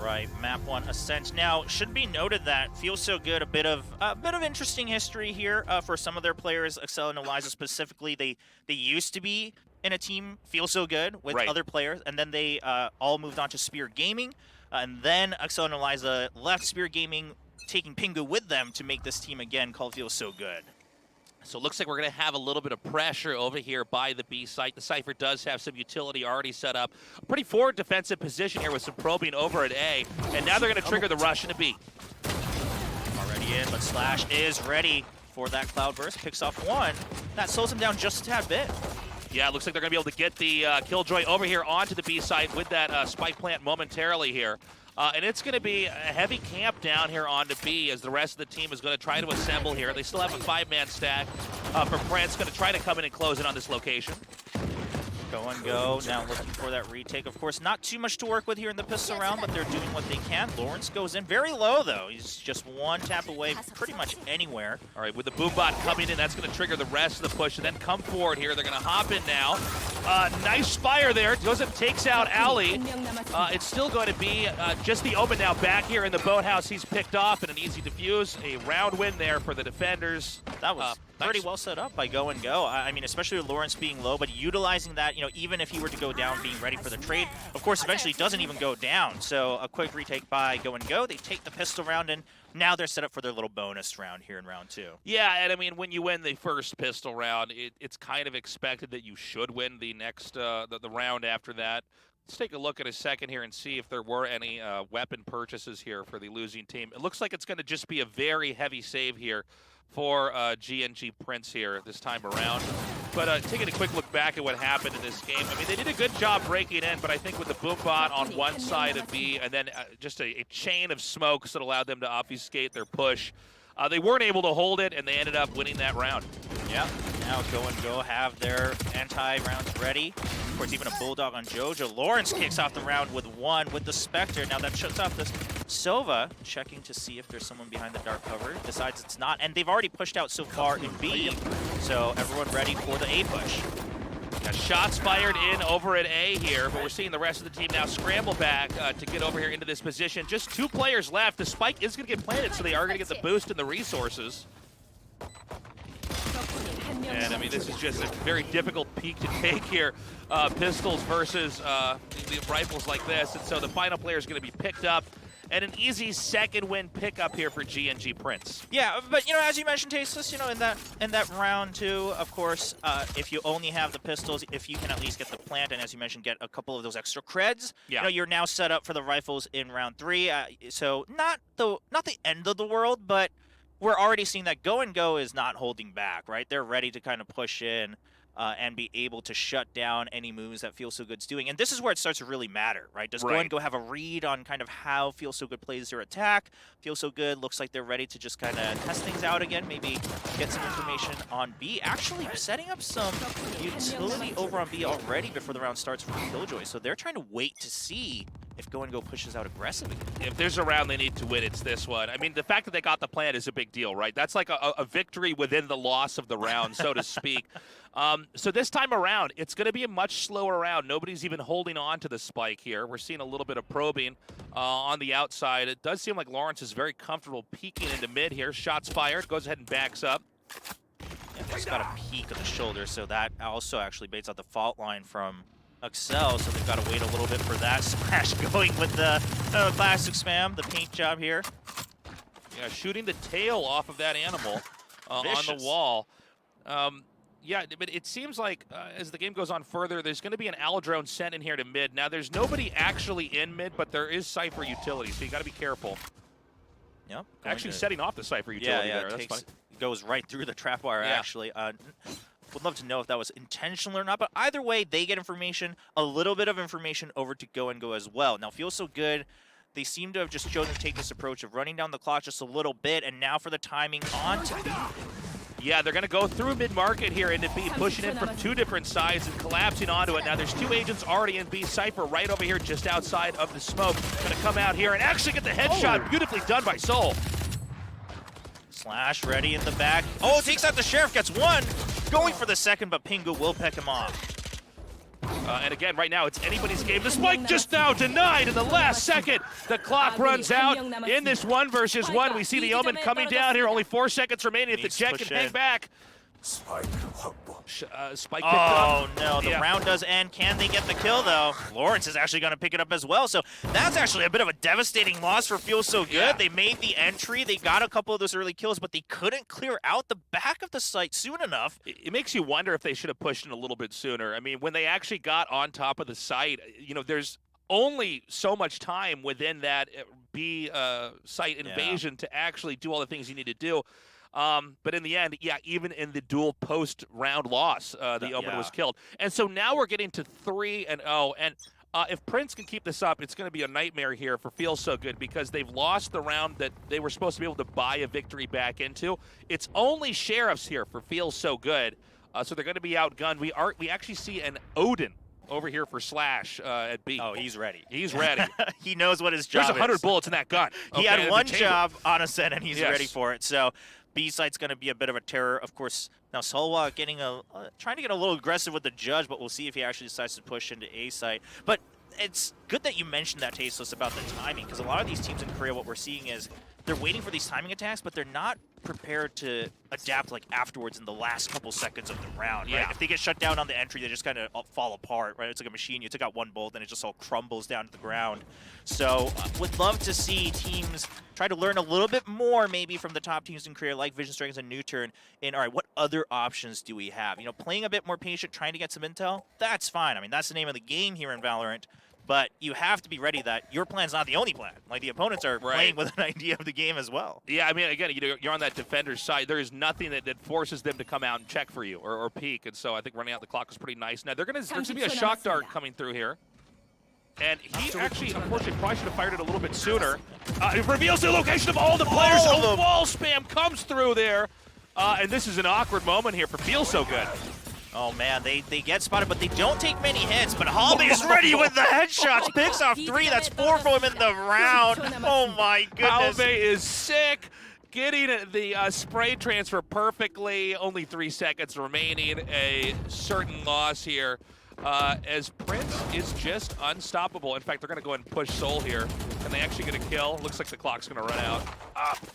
right, map 1 Ascent. Now, should be noted that Feels So Good, a bit of interesting history here for some of their players. Excel and Eliza specifically, they used to be in a team Feels So Good with other players, and then they all moved on to Spear Gaming, and then Excel and Eliza left Spear Gaming, taking Pingu with them to make this team again called Feels So Good. So it looks like we're going to have a little bit of pressure over here by the B site. The Cypher does have some utility already set up. A pretty forward defensive position here with some probing over at A. And now they're going to trigger the rush into B. Already in, but Slash is ready for that Cloudburst. Picks off one. That slows him down just a tad bit. Yeah, it looks like they're going to be able to get the Killjoy over here onto the B site with that spike plant momentarily here. And it's going to be a heavy camp down here onto B as the rest of the team is going to try to assemble here. They still have a 5-man stack. For Prince, going to try to come in and close in on this location. Go and go, now looking for that retake. Of course, not too much to work with here in the pistol round, but they're doing what they can. Lawrence goes in very low, though. He's just one tap away pretty much anywhere. All right, with the boom bot coming in, that's going to trigger the rest of the push, and then come forward here. They're going to hop in now. Nice fire there. Goes up, takes out Ali. It's still going to be just the Omen now back here in the boathouse. He's picked off and an easy defuse. A round win there for the defenders. That was pretty well set up by Go and Go. I mean, especially with Lawrence being low, but utilizing that, you know, even if he were to go down, being ready for the trade. Of course, eventually he doesn't even go down. So a quick retake by Go and Go. They take the pistol round, and now they're set up for their little bonus round here in round 2. Yeah, and I mean, when you win the first pistol round, it's kind of expected that you should win the next, the round after that. Let's take a look at a second here and see if there were any weapon purchases here for the losing team. It looks like it's going to just be a very heavy save here for GNG Prince here this time around. But taking a quick look back at what happened in this game, I mean, they did a good job breaking in, but I think with the boom bot on one side of B and then just a chain of smokes that allowed them to obfuscate their push, they weren't able to hold it, and they ended up winning that round. Yeah, now Go and Go have their anti-rounds ready. Of course, even a Bulldog on Jojo. Lawrence kicks off the round with one with the Spectre. Now that shuts off this Sova, checking to see if there's someone behind the dark cover. Decides it's not, and they've already pushed out so far in B. So everyone ready for the A push. Got shots fired in over at A here, but we're seeing the rest of the team now scramble back to get over here into this position. Just 2 players left. The spike is going to get planted, so they are going to get the boost and the resources. And I mean, this is just a very difficult peak to take here. Pistols versus the rifles like this, and so the final player is going to be picked up. And an easy second win pickup here for GNG Prince. Yeah, but you know, as you mentioned, Tasteless, you know, in that round 2, of course, if you only have the pistols, if you can at least get the plant, and as you mentioned, get a couple of those extra creds, you know, you're now set up for the rifles in round 3. So not the end of the world, but we're already seeing that Go and Go is not holding back, right? They're ready to kind of push in and be able to shut down any moves that Feel So Good's doing. And this is where it starts to really matter, right? Does Go and Go have a read on kind of how Feel So Good plays their attack? Feel So Good looks like they're ready to just kind of test things out again, maybe get some information on B. Actually setting up some utility over on B already before the round starts for Killjoy. So they're trying to wait to see if Go and Go pushes out aggressive again. If there's a round they need to win, it's this one. I mean, the fact that they got the plant is a big deal, right? That's like a victory within the loss of the round, so to speak. So this time around, it's going to be a much slower round. Nobody's even holding on to the spike here. We're seeing a little bit of probing on the outside. It does seem like Lawrence is very comfortable peeking into mid here. Shots fired, goes ahead and backs up. Yeah, he's got a peek of the shoulder, so that also actually baits out the fault line from Excel, so they've got to wait a little bit for that. Smash going with the classic spam, the paint job here. Yeah, shooting the tail off of that animal on the wall. Yeah, but it seems like as the game goes on further, there's going to be an Aldrone sent in here to mid. Now, there's nobody actually in mid, but there is Cypher utility, so you got to be careful. Yep. Actually setting off the Cypher utility there. That's funny. Goes right through the trap wire, actually. Would love to know if that was intentional or not, but either way, they get information, a little bit of information over to Go and Go as well. Now, Feel So Good, they seem to have just chosen to take this approach of running down the clock just a little bit, and now for the timing on to B. Yeah, they're going to go through mid-market here into B, pushing in from 2 different sides and collapsing onto it. Now, there's 2 agents already in B. Cypher right over here just outside of the smoke. Going to come out here and actually get the headshot. Beautifully done by Soul. Slash ready in the back. Oh, takes out the Sheriff, gets one. Going for the second, but Pingu will pick him off. And again, right now, it's anybody's game. The spike just now denied in the last second. The clock runs out in this 1 versus 1. We see the Omen coming down here. Only 4 seconds remaining. If the Jet can hang back. Spike picked up. Oh no, the round does end. Can they get the kill though? Lawrence is actually going to pick it up as well. So that's actually a bit of a devastating loss for Feel So Good. Yeah. They made the entry. They got a couple of those early kills, but they couldn't clear out the back of the site soon enough. It makes you wonder if they should have pushed in a little bit sooner. I mean, when they actually got on top of the site, you know, there's only so much time within that B site invasion to actually do all the things you need to do. But in the end, yeah, even in the dual post-round loss, the Omen was killed. And so now we're getting to 3-0. And if Prince can keep this up, it's going to be a nightmare here for Feel So Good because they've lost the round that they were supposed to be able to buy a victory back into. It's only Sheriffs here for Feel So Good. So they're going to be outgunned. We actually see an Odin over here for Slash at B. Oh, he's ready. He's ready. He knows what his job is. There's 100 bullets in that gun. He had one job on a set, and he's Yes. ready for it. So B site's going to be a bit of a terror. Of course, now Solwa getting trying to get a little aggressive with the judge, but we'll see if he actually decides to push into A site. But it's good that you mentioned that, Tasteless, about the timing, because a lot of these teams in Korea, what we're seeing is they're waiting for these timing attacks, but they're not prepared to adapt like afterwards in the last couple seconds of the round, right? Yeah. If they get shut down on the entry, they just kind of fall apart, right? It's like a machine. You took out one bolt, and it just all crumbles down to the ground. So would love to see teams try to learn a little bit more maybe from the top teams in Korea, like Vision Strikes and Newturn, in, all right, what other options do we have? You know, playing a bit more patient, trying to get some intel, that's fine. I mean, that's the name of the game here in Valorant. But you have to be ready that your plan's not the only plan. Like, the opponents are playing with an idea of the game as well. Yeah, I mean, again, you're on that defender's side. There is nothing that forces them to come out and check for you or peek. And so I think running out the clock is pretty nice. Now, there's going to be a shock dart coming through here. And he actually, unfortunately, probably should have fired it a little bit sooner. It reveals the location of all the players. Oh, wall spam comes through there. And this is an awkward moment here for Feel So Good. Oh, man, they get spotted, but they don't take many hits. But Halby is ready with the headshots. Picks off 3. That's 4 for him in the round. Oh, my goodness. Halby is sick. Getting the spray transfer perfectly. Only 3 seconds remaining. A certain loss here. As Prince is just unstoppable. In fact, they're going to go ahead and push Soul here. Can they actually get a kill? Looks like the clock's going to run out.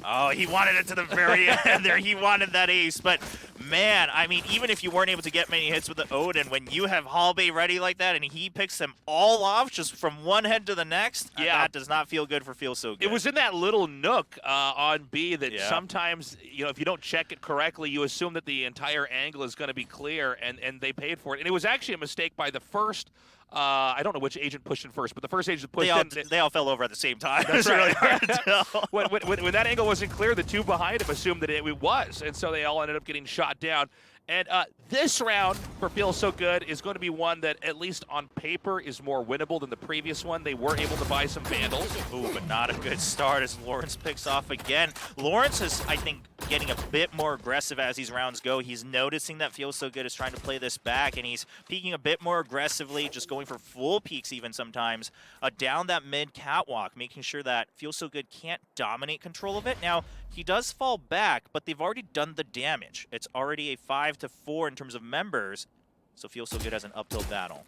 Oh, he wanted it to the very end there. He wanted that ace. But, man, I mean, even if you weren't able to get many hits with the Odin, when you have Halby ready like that and he picks them all off just from one head to the next, that does not feel good for Feel So Good. It was in that little nook on B that sometimes, you know, if you don't check it correctly, you assume that the entire angle is going to be clear, and they paid for it. And it was actually a mistake by the first, I don't know which agent pushed in first, but the first agent pushed in. They all fell over at the same time. That's it's really hard to tell. when that angle wasn't clear, the two behind him assumed that it was, and so they all ended up getting shot down. And this round for Feel So Good is going to be one that, at least on paper, is more winnable than the previous one. They were able to buy some Vandals. Ooh, but not a good start as Lawrence picks off again. Lawrence is, I think, getting a bit more aggressive as these rounds go. He's noticing that Feel So Good is trying to play this back, and he's peeking a bit more aggressively, just going for full peeks even sometimes, down that mid catwalk, making sure that Feel So Good can't dominate control of it. Now, he does fall back, but they've already done the damage. It's already a 5-4 in terms of members, so Feel So Good has an uphill battle.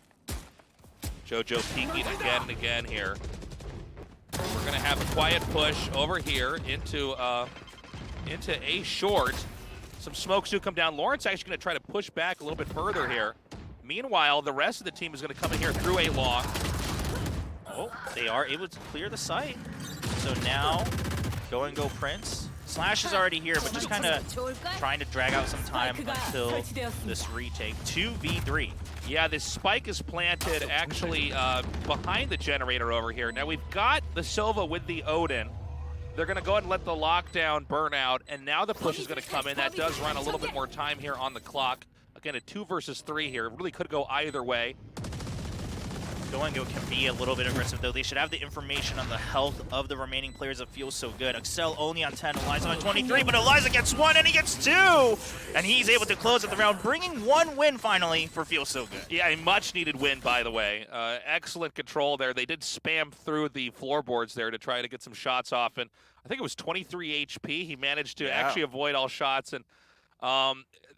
JoJo peeking again and again here. We're going to have a quiet push over here into A short. Some smokes do come down. Lawrence actually going to try to push back a little bit further here. Meanwhile, the rest of the team is going to come in here through A long. Oh, they are able to clear the site. So now, go Prince. Slash is already here, but just kind of trying to drag out some time until this retake. 2v3. Yeah, this spike is planted actually behind the generator over here. Now we've got the Silva with the Odin. They're going to go ahead and let the lockdown burn out, and now the push is going to come in. That does run a little bit more time here on the clock. Again, a 2 versus 3 here. It really could go either way. Go can be a little bit aggressive, though. They should have the information on the health of the remaining players that Feel So Good. Excel only on 10, Eliza on 23, but Eliza gets 1 and he gets 2! And he's able to close out the round, bringing 1 win finally for Feel So Good. Yeah, a much-needed win, by the way. Excellent control there. They did spam through the floorboards there to try to get some shots off, and I think it was 23 HP. He managed to actually avoid all shots, and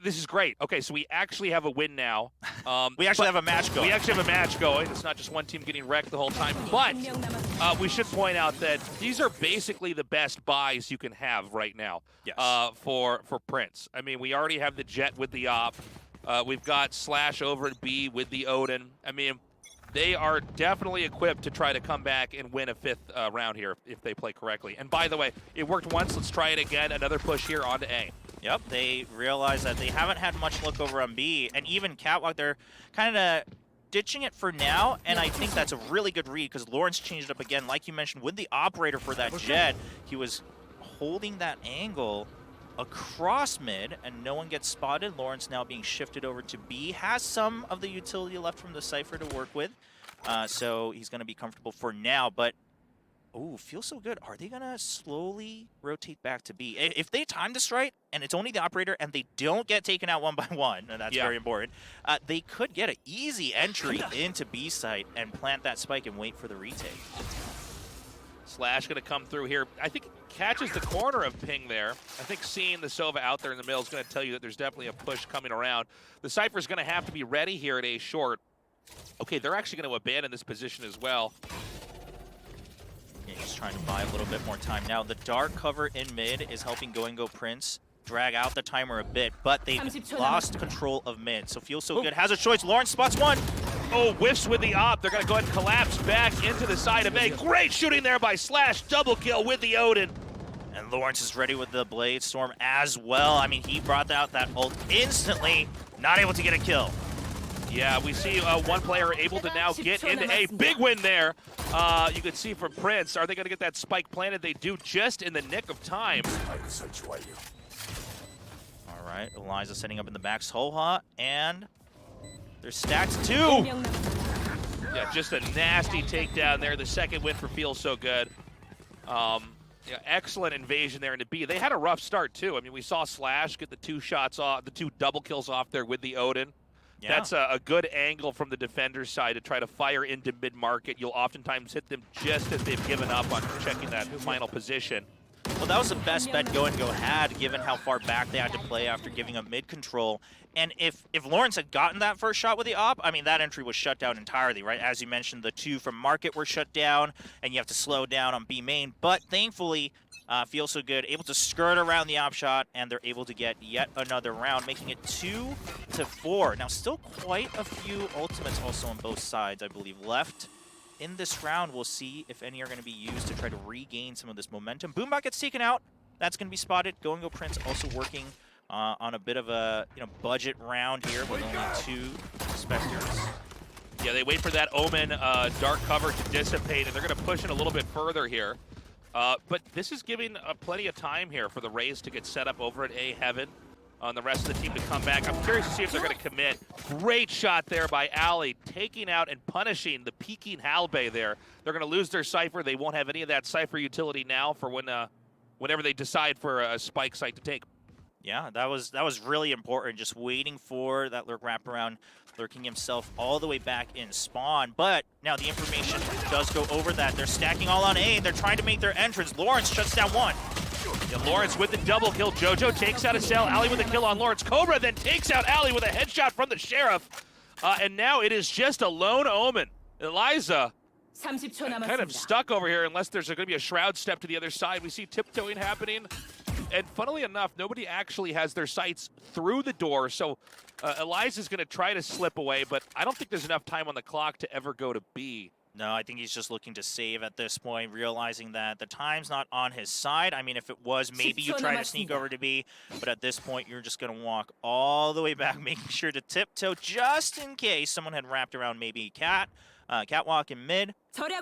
This is great. Okay, so we actually have a win now. We actually have a match going. We actually have a match going. It's not just one team getting wrecked the whole time. But we should point out that these are basically the best buys you can have right now. Yes. For Prince. I mean, we already have the Jet with the op. We've got Slash over at B with the Odin. I mean, they are definitely equipped to try to come back and win a 5th round here if they play correctly. And by the way, it worked once. Let's try it again. Another push here onto A. Yep, they realize that they haven't had much luck over on B, and even Catwalk, they're kind of ditching it for now, and I think that's a really good read because Lawrence changed it up again, like you mentioned, with the operator for that Jet. He was holding that angle across mid, and no one gets spotted. Lawrence now being shifted over to B, has some of the utility left from the Cypher to work with, so he's going to be comfortable for now, but oh, feels so good. Are they going to slowly rotate back to B? If they time this right, and it's only the operator, and they don't get taken out one by one, and that's very important, they could get an easy entry into B site and plant that spike and wait for the retake. Slash going to come through here. I think catches the corner of Ping there. I think seeing the Sova out there in the middle is going to tell you that there's definitely a push coming around. The Cypher's going to have to be ready here at A short. Okay, they're actually going to abandon this position as well. Yeah, he's trying to buy a little bit more time. Now, the dark cover in mid is helping Go Prince drag out the timer a bit, but they've lost control of mid, so feels so good. Has a choice. Lawrence spots one. Oh, whiffs with the op. They're going to go ahead and collapse back into the side of A. Great shooting there by Slash. Double kill with the Odin. And Lawrence is ready with the Blade Storm as well. I mean, he brought out that ult instantly, not able to get a kill. Yeah, we see one player able to now get into A. Big win there. You can see from Prince. Are they going to get that spike planted? They do just in the nick of time. All right, Eliza setting up in the back. Soha, and they're stacked too. Yeah, just a nasty takedown there. The second win for Feels So Good. Yeah, excellent invasion there into B. They had a rough start too. I mean, we saw Slash get the 2 shots off, the 2 double kills off there with the Odin. Yeah. That's a good angle from the defender's side to try to fire into mid-market. You'll oftentimes hit them just as they've given up on checking that final position. Well, that was the best bet Go had, given how far back they had to play after giving up mid-control. And if Lawrence had gotten that first shot with the op, I mean, that entry was shut down entirely, right? As you mentioned, the 2 from Market were shut down, and you have to slow down on B main. But thankfully, Feels So Good, able to skirt around the op shot, and they're able to get yet another round, making it 2-4. Now, still quite a few ultimates also on both sides, I believe, left. In this round, we'll see if any are going to be used to try to regain some of this momentum. Boombot gets taken out. That's going to be spotted. Go Prince also working on a bit of a budget round here with only 2 Spectres. Yeah, they wait for that Omen dark cover to dissipate, and they're going to push it a little bit further here. But this is giving plenty of time here for the Rays to get set up over at A Heaven. On the rest of the team to come back. I'm curious to see if they're going to commit. Great shot there by Ali, taking out and punishing the peeking Halbay there. They're going to lose their Cypher. They won't have any of that Cypher utility now for whenever they decide for a spike site to take. Yeah, that was really important, just waiting for that lurk wraparound, lurking himself all the way back in spawn. But now the information does go over that. They're stacking all on A, and they're trying to make their entrance. Lawrence shuts down one. Yeah, Lawrence with the double kill. Jojo takes out a cell. Ali with a kill on Lawrence. Cobra then takes out Ali with a headshot from the Sheriff. And now it is just a lone Omen. Eliza kind of stuck over here unless there's going to be a Shroud step to the other side. We see tiptoeing happening. And funnily enough, nobody actually has their sights through the door. So Eliza's going to try to slip away, but I don't think there's enough time on the clock to ever go to B. No, I think he's just looking to save at this point, realizing that the time's not on his side. I mean, if it was, maybe you try to sneak over to B, but at this point, you're just going to walk all the way back, making sure to tiptoe just in case someone had wrapped around maybe Catwalk in mid.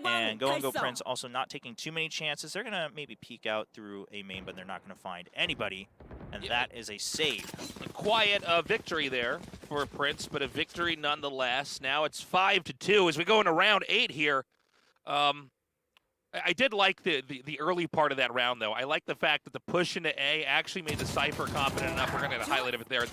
And Go Prince also not taking too many chances. They're going to maybe peek out through a main, but they're not going to find anybody. And that is a save. A quiet victory there for Prince, but a victory nonetheless. Now it's 5-2 as we go into round 8 here. I did like the early part of that round, though. I like the fact that the push into A actually made the Cypher confident enough. We're going to highlight it there.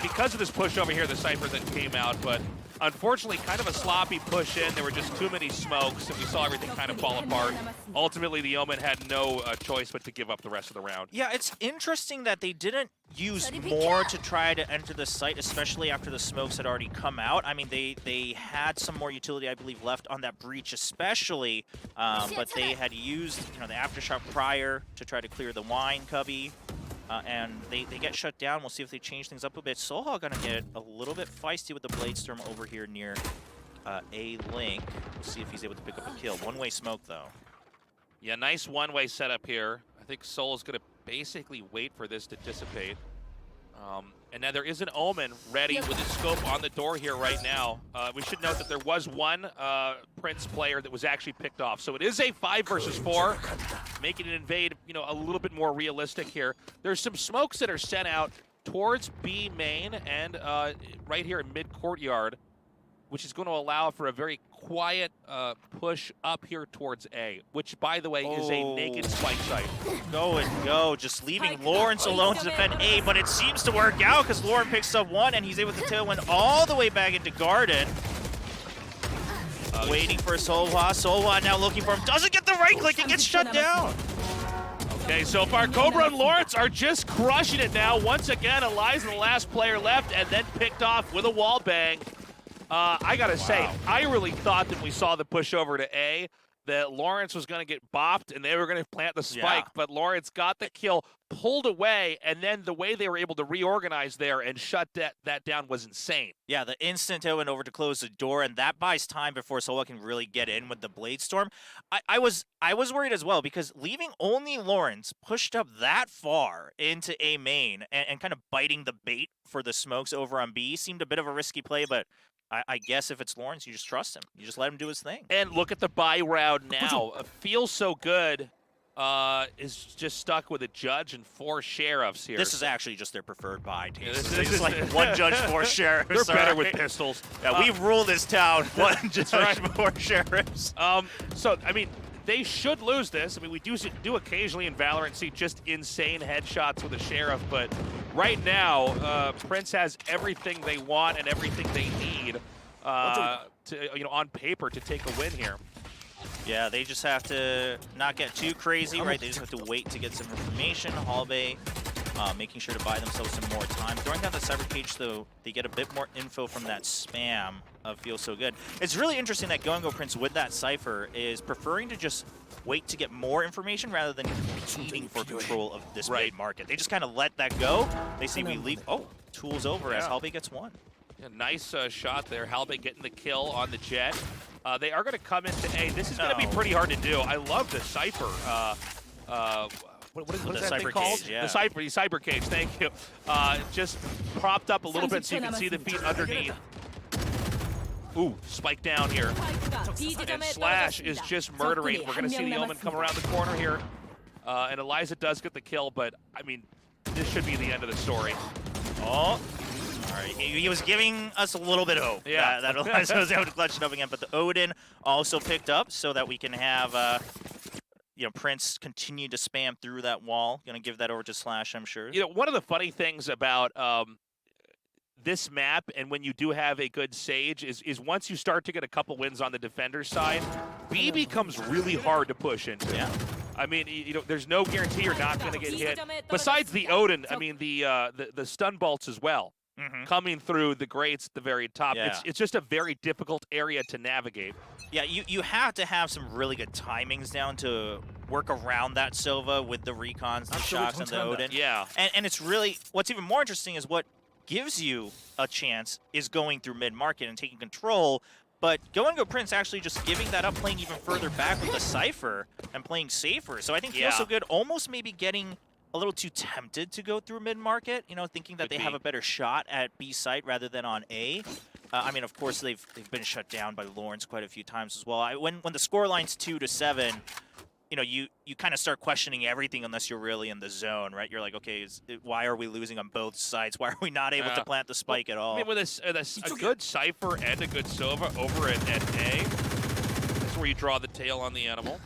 Because of this push over here, the Cypher that came out, but Unfortunately, kind of a sloppy push in. There were just too many smokes, and we saw everything kind of fall apart. Ultimately, the Omen had no choice but to give up the rest of the round. Yeah, it's interesting that they didn't use more to try to enter the site, especially after the smokes had already come out. I mean, they had some more utility, I believe, left on that breach especially, but they had used, you know, the aftershock prior to try to clear the wine cubby. And they get shut down. We'll see if they change things up a bit. Soha gonna get a little bit feisty with the Bladestorm over here near A Link. We'll see if he's able to pick up a kill. One-way smoke, though. Yeah, nice one-way setup here. I think Soul is gonna basically wait for this to dissipate. And now there is an Omen ready with his scope on the door here right now. We should note that there was one Prince player that was actually picked off. So it is a 5 versus 4, making an invade, you know, a little bit more realistic here. There's some smokes that are sent out towards B main and right here in mid courtyard, which is going to allow for a very quiet push up here towards A, which, by the way, is a naked spike site. Go and go, just leaving Lawrence alone to defend A, but it seems to work out because Lauren picks up one and he's able to tailwind all the way back into Garden. Waiting for Soha. Soha now looking for him. Doesn't get the right click. It gets shut down. Okay, so far Cobra and Lawrence are just crushing it now. Once again, Eliza, the last player left, and then picked off with a wall bang. I gotta say, I really thought that we saw the push over to A, that Lawrence was gonna get bopped and they were gonna plant the spike, but Lawrence got the kill, pulled away, and then the way they were able to reorganize there and shut that down was insane. Yeah, the instant tailwind over to close the door, and that buys time before Soha can really get in with the Bladestorm. I was worried as well, because leaving only Lawrence pushed up that far into A main and kind of biting the bait for the smokes over on B seemed a bit of a risky play, but I guess if it's Lawrence, you just trust him. You just let him do his thing. And look at the buy round now. Feels so good. Is just stuck with a judge and 4 sheriffs here. This is actually just their preferred buy team. Yeah, this is like 1 judge, 4 sheriffs. They're better with pistols. Yeah, we've ruled this town. 1 judge, 4 sheriffs. So I mean, they should lose this. I mean, we do occasionally in Valorant see just insane headshots with a sheriff, but right now, Prince has everything they want and everything they need to, you know, on paper to take a win here. Yeah, they just have to not get too crazy, right? They just have to wait to get some information. Hallbay making sure to buy themselves some more time. Throwing down the Cyber Cage, though, they get a bit more info from that spam of Feels So Good. It's really interesting that Go Prince with that Cypher is preferring to just wait to get more information rather than competing for control of this mid-market. They just kind of let that go. They see we leave. Oh, tools over as Hallbay gets 1. Yeah, nice shot there. Hallbay getting the kill on the Jet. They are going to come into A. This is going to be pretty hard to do. I love the Cypher. What is that thing called? Cage, yeah. The Cyber Cage, thank you. Just propped up a little bit so you can see the feet underneath. Ooh, spike down here. And Slash is just murdering. We're going to see the Omen come around the corner here. And Eliza does get the kill, but, I mean, this should be the end of the story. Oh. All right, he was giving us a little bit of hope. Yeah, that Eliza was able to clutch it up again, but the Odin also picked up so that we can have, you know, Prince continue to spam through that wall. Gonna give that over to Slash, I'm sure. You know, one of the funny things about this map, and when you do have a good Sage, is once you start to get a couple wins on the defender side, B becomes really hard to push into. Yeah. I mean, you know, there's no guarantee you're not going to get hit. Besides the Odin, I mean, the stun bolts as well. Coming through the grates at the very top. Yeah. It's just a very difficult area to navigate. Yeah, you have to have some really good timings down to work around that Silva with the recons, the shocks, and the Odin. Yeah. And it's really, what's even more interesting is what gives you a chance is going through mid-market and taking control. But Go Prince actually just giving that up, playing even further back with the Cypher and playing safer. So I think Feels So Good almost maybe getting a little too tempted to go through mid-market, you know, thinking that they have a better shot at B site rather than on A. I mean, of course, they've been shut down by Lawrence quite a few times as well. When the scoreline's 2-7, you know, you kind of start questioning everything unless you're really in the zone, right? You're like, okay, why are we losing on both sides? Why are we not able to plant the spike at all? I mean, with a good Cypher and a good Sova over at A, that's where you draw the tail on the animal.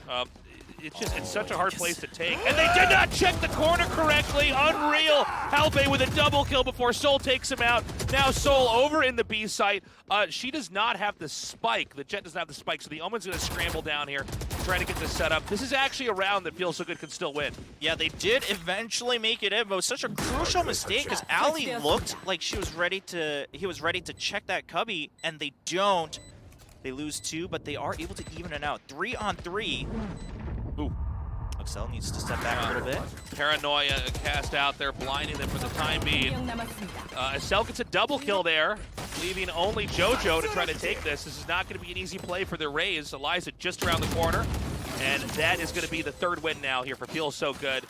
it's such a hard place to take. And they did not check the corner correctly. Unreal. Halbe with a double kill before Soul takes him out. Now Soul over in the B site. She does not have the spike. The Jet does not have the spike, so the Omen's going to scramble down here, trying to get this set up. This is actually a round that Feels So Good can still win. Yeah, they did eventually make it in, but it was such a crucial mistake because Ali looked like he was ready to check that cubby, and they don't. They lose 2, but they are able to even it out. 3 on 3. Ooh. Excel needs to step back a little bit. Paranoia cast out there, blinding them for the time being. Excel gets a double kill there, leaving only JoJo to try to take this. This is not going to be an easy play for the Rays. Eliza just around the corner, and that is going to be the 3rd win now here for Feels So Good.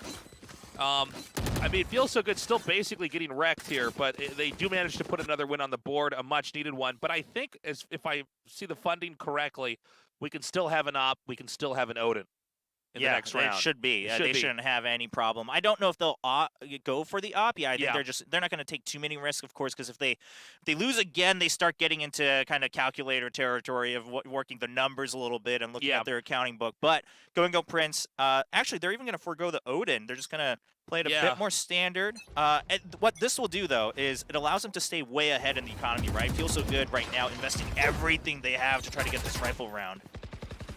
I mean, Feels So Good still basically getting wrecked here, but they do manage to put another win on the board, a much-needed one. But I think, if I see the funding correctly, we can still have an op, we can still have an Odin in the next round. It should be. They shouldn't have any problem. I don't know if they'll go for the op. I think they're not going to take too many risks, of course, because if they lose again, they start getting into kind of calculator territory of working the numbers a little bit and looking at their accounting book. But go Prince. Actually, they're even going to forego the Odin. They're just going to play it a bit more standard. And what this will do, though, is it allows them to stay way ahead in the economy, right? Feels So Good right now, investing everything they have to try to get this rifle round.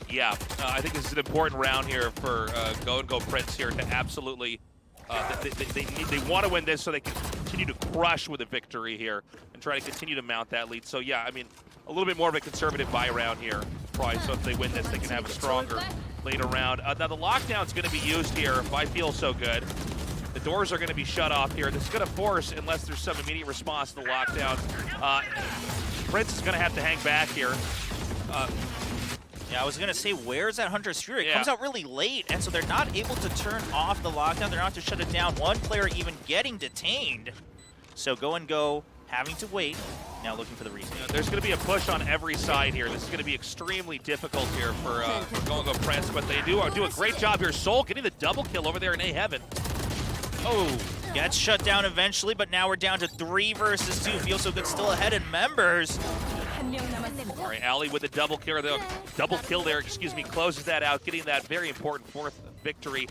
Yeah, I think this is an important round here for Go Prince here to absolutely. They want to win this so they can continue to crush with a victory here and try to continue to mount that lead. So yeah, I mean, a little bit more of a conservative buy round here, probably. So if they win this, they can have a stronger later round. Now the lockdown's going to be used here by Feels So Good. The doors are going to be shut off here. This is going to force, unless there's some immediate response to the lockdown. Prince is going to have to hang back here. Yeah, I was going to say, where's that Hunter's Fury? It comes out really late, and so they're not able to turn off the lockdown. They're not to shut it down. One player even getting detained. So Go having to wait. Now looking for the reason. There's going to be a push on every side here. This is going to be extremely difficult here for Go Prince, but they do a great job here. Soul getting the double kill over there in A Heaven. Oh, gets shut down eventually, but now we're down to 3 versus 2. Feels So Good still ahead in members. All right, Ali with the double kill there, closes that out, getting that very important 4th victory.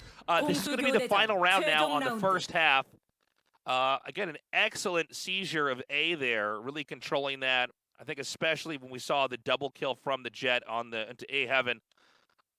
This is going to be the final round now on the first half. Again, an excellent seizure of A there, really controlling that. I think especially when we saw the double kill from the Jet into A Heaven.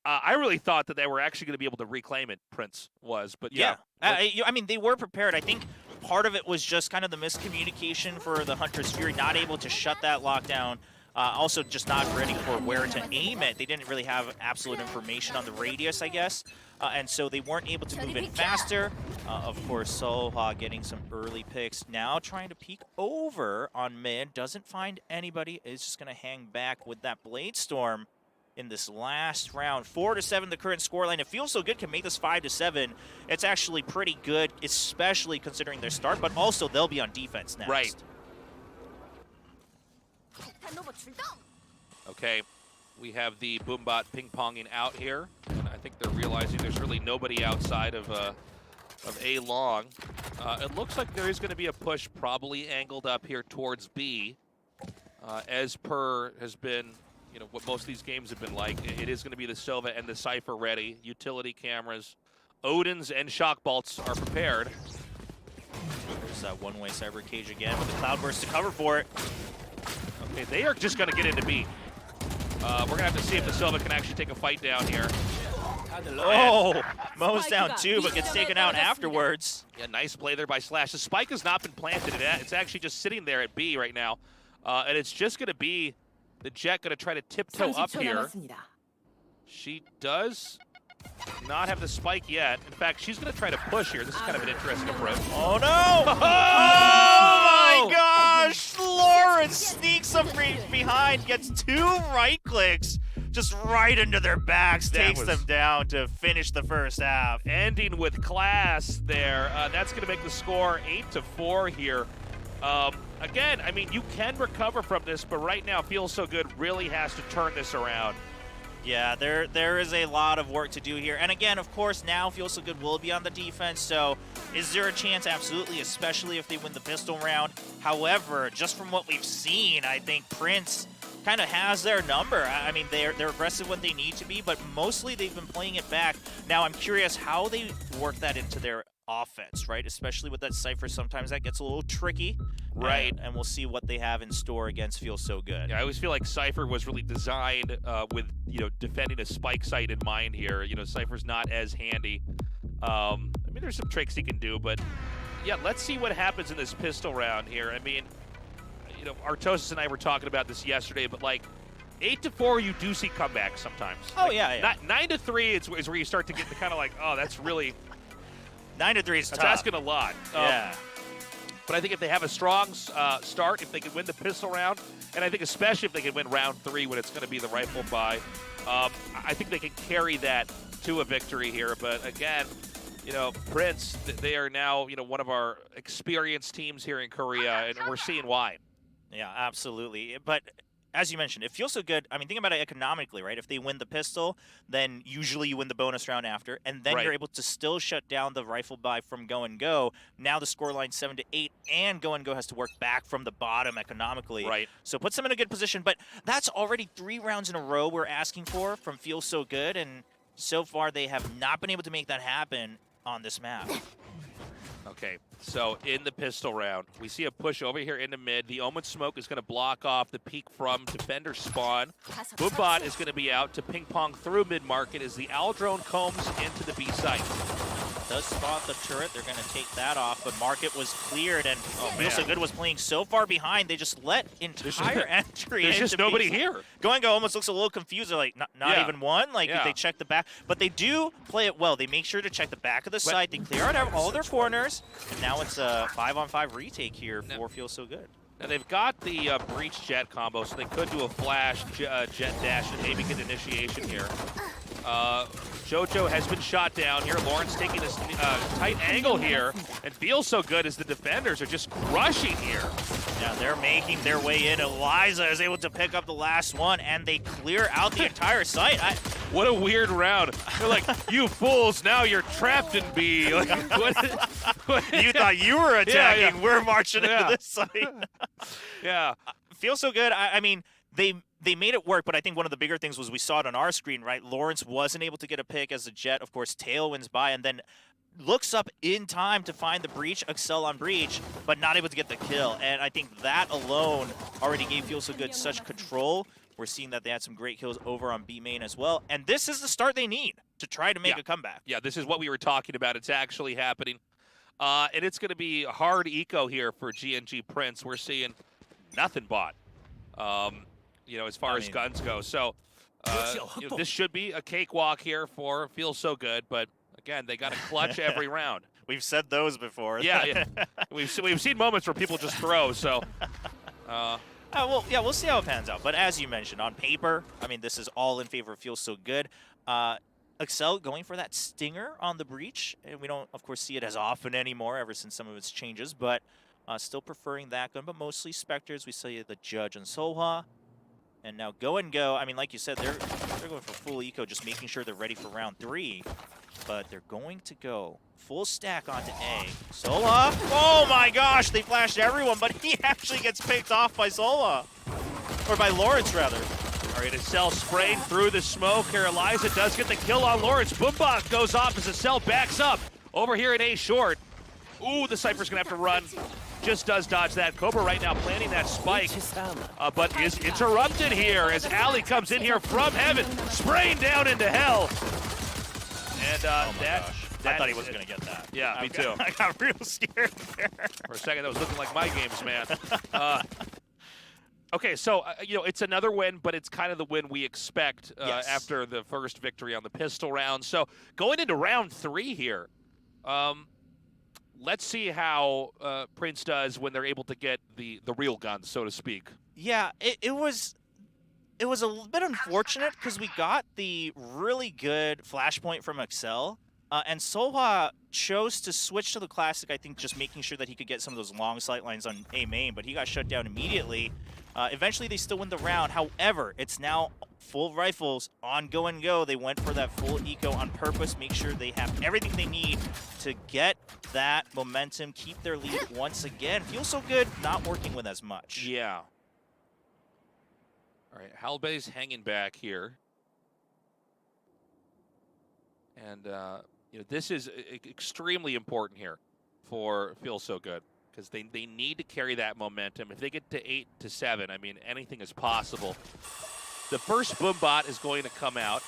I really thought that they were actually going to be able to reclaim it, Prince was, but yeah. I mean, they were prepared. I think part of it was just kind of the miscommunication for the Hunter's Fury, not able to shut that lockdown. Also just not ready for where to aim it. They didn't really have absolute information on the radius, I guess. And so they weren't able to move in faster. Of course, Soha getting some early picks. Now trying to peek over on mid. Doesn't find anybody. Is just going to hang back with that Blade Storm in this last round. 4-7 the current scoreline. It Feels So Good can make this 5-7. It's actually pretty good, especially considering their start, but also they'll be on defense next. Right. Okay, we have the Boombot ping-ponging out here, and I think they're realizing there's really nobody outside of A long. It looks like there is going to be a push probably angled up here towards B, as per has been, what most of these games have been like. It is going to be the Sova and the Cypher ready. Utility cameras, Odins and Shock Bolts are prepared. There's that one-way Cyber Cage again with the Cloudburst to cover for it. Okay, they are just going to get into B. We're going to have to see if the Sova can actually take a fight down here. Oh, Mo's down 2, but gets taken out afterwards. Yeah, nice play there by Slash. The spike has not been planted. It's actually just sitting there at B right now. And it's just going to be the Jet going to try to tiptoe up here. She does not have the spike yet. In fact, she's going to try to push here. This is kind of an interesting approach. Oh, no! Oh, my gosh! Lawrence sneaks up behind, gets 2 right clicks, just right into their backs, takes them down to finish the first half. Ending with class there. That's going to make the score 8-4 here. Again, I mean, you can recover from this, but right now Feels So Good really has to turn this around. Yeah, there is a lot of work to do here. And again, of course, now Feels So Good will be on the defense, so is there a chance? Absolutely, especially if they win the pistol round. However, just from what we've seen, I think Prince kind of has their number. I mean, they're aggressive when they need to be, but mostly they've been playing it back. Now, I'm curious how they work that into their offense, right? Especially with that Cypher, sometimes that gets a little tricky. Right. And we'll see what they have in store against Feel So Good. Yeah, I always feel like Cypher was really designed with, defending a spike site in mind here. Cypher's not as handy. I mean, there's some tricks he can do, but yeah, let's see what happens in this pistol round here. I mean, Artosis and I were talking about this yesterday, but like 8-4, you do see comebacks sometimes. Oh, like, yeah. 9-3 is where you start to get the kind of like, oh, that's really 9-3 is that's tough. asking a lot. Yeah. But I think if they have a strong start, if they can win the pistol round, and I think especially if they can win round 3 when it's going to be the rifle buy, I think they can carry that to a victory here. But again, Prince, they are now, one of our experienced teams here in Korea, and we're seeing why. Yeah, absolutely. But as you mentioned, it feels so good. I mean, think about it economically, right? If they win the pistol, then usually you win the bonus round after, and then you're able to still shut down the rifle buy from Go and Go. Now the scoreline 7-8, and Go and Go has to work back from the bottom economically. Right. So puts them in a good position. But that's already 3 rounds in a row we're asking for from Feel So Good, and so far they have not been able to make that happen on this map. Okay, so in the pistol round, we see a push over here into mid. The Omen smoke is going to block off the peek from defender spawn. Boombot is going to be out to ping pong through mid market as the Owl drone combs into the B site. Does spot the turret. They're going to take that off, but market was cleared, and Feel So Good was playing so far behind, they just let entire entry There's just nobody here. Go and Go almost looks a little confused. They're like, not even one? Like, they check the back. But they do play it well. They make sure to check the back of the site. They clear out all their corners, and now it's a 5-on-5 retake here for Feel So Good. Now they've got the breach jet combo, so they could do a flash jet dash and maybe get initiation here. Jojo has been shot down here. Lawrence taking this tight angle here, and Feels So Good as the defenders are just crushing here. Yeah, they're making their way in. Eliza is able to pick up the last one, and they clear out the entire site. What a weird round. They're like, you fools, now you're trapped in B. Like, what? You thought you were attacking. Yeah. We're marching into this site. Yeah. Feels So Good. I mean, they made it work, but I think one of the bigger things was we saw it on our screen, right? Lawrence wasn't able to get a pick as the Jet, of course, tailwinds by, and then looks up in time to find the breach, Excel on breach, but not able to get the kill. And I think that alone already gave Feel So Good such control. We're seeing that they had some great kills over on B main as well. And this is the start they need to try to make a comeback. Yeah, this is what we were talking about. It's actually happening. And it's going to be hard eco here for GNG Prince. We're seeing nothing bought. As far as guns go. So this should be a cakewalk here for Feel So Good, but again, they got to clutch every round. We've said those before. Yeah. We've seen moments where people just throw, so. We'll see how it pans out. But as you mentioned, on paper, I mean, this is all in favor of Feel So Good. Excel going for that stinger on the breach, and we don't, of course, see it as often anymore ever since some of its changes, but still preferring that gun, but mostly Spectres. We see the Judge and Soha. And now Go and Go, I mean, like you said, they're going for full eco, just making sure they're ready for round 3. But they're going to go full stack onto A. Sola, oh my gosh, they flashed everyone, but he actually gets picked off by Sola. Or by Lawrence, rather. All right, Excel spraying through the smoke here. Eliza does get the kill on Lawrence. Boombot goes off as Excel backs up. Over here in A short. Ooh, the Cypher's going to have to run. Just does dodge that. Cobra right now planting that spike, but is interrupted here as Ali comes in here from heaven, spraying down into hell. And I thought he wasn't going to get that. Yeah, me too. I got real scared there. For a second, that was looking like my games, man. Okay, so, it's another win, but it's kind of the win we expect after the first victory on the pistol round. So going into round 3 here, let's see how Prince does when they're able to get the real guns, so to speak. Yeah, it was a bit unfortunate because we got the really good flashpoint from Excel, and Soha chose to switch to the classic, I think just making sure that he could get some of those long sight lines on A main, but he got shut down immediately. Eventually, they still win the round. However, it's now full rifles on Go and Go. They went for that full eco on purpose, make sure they have everything they need to get that momentum, keep their lead once again. Feels So Good not working with as much. Yeah. All right, Halbe's hanging back here. And, this is extremely important here for Feel So Good because they need to carry that momentum. If they get to 8 to 7, I mean, anything is possible. The first boom bot is going to come out,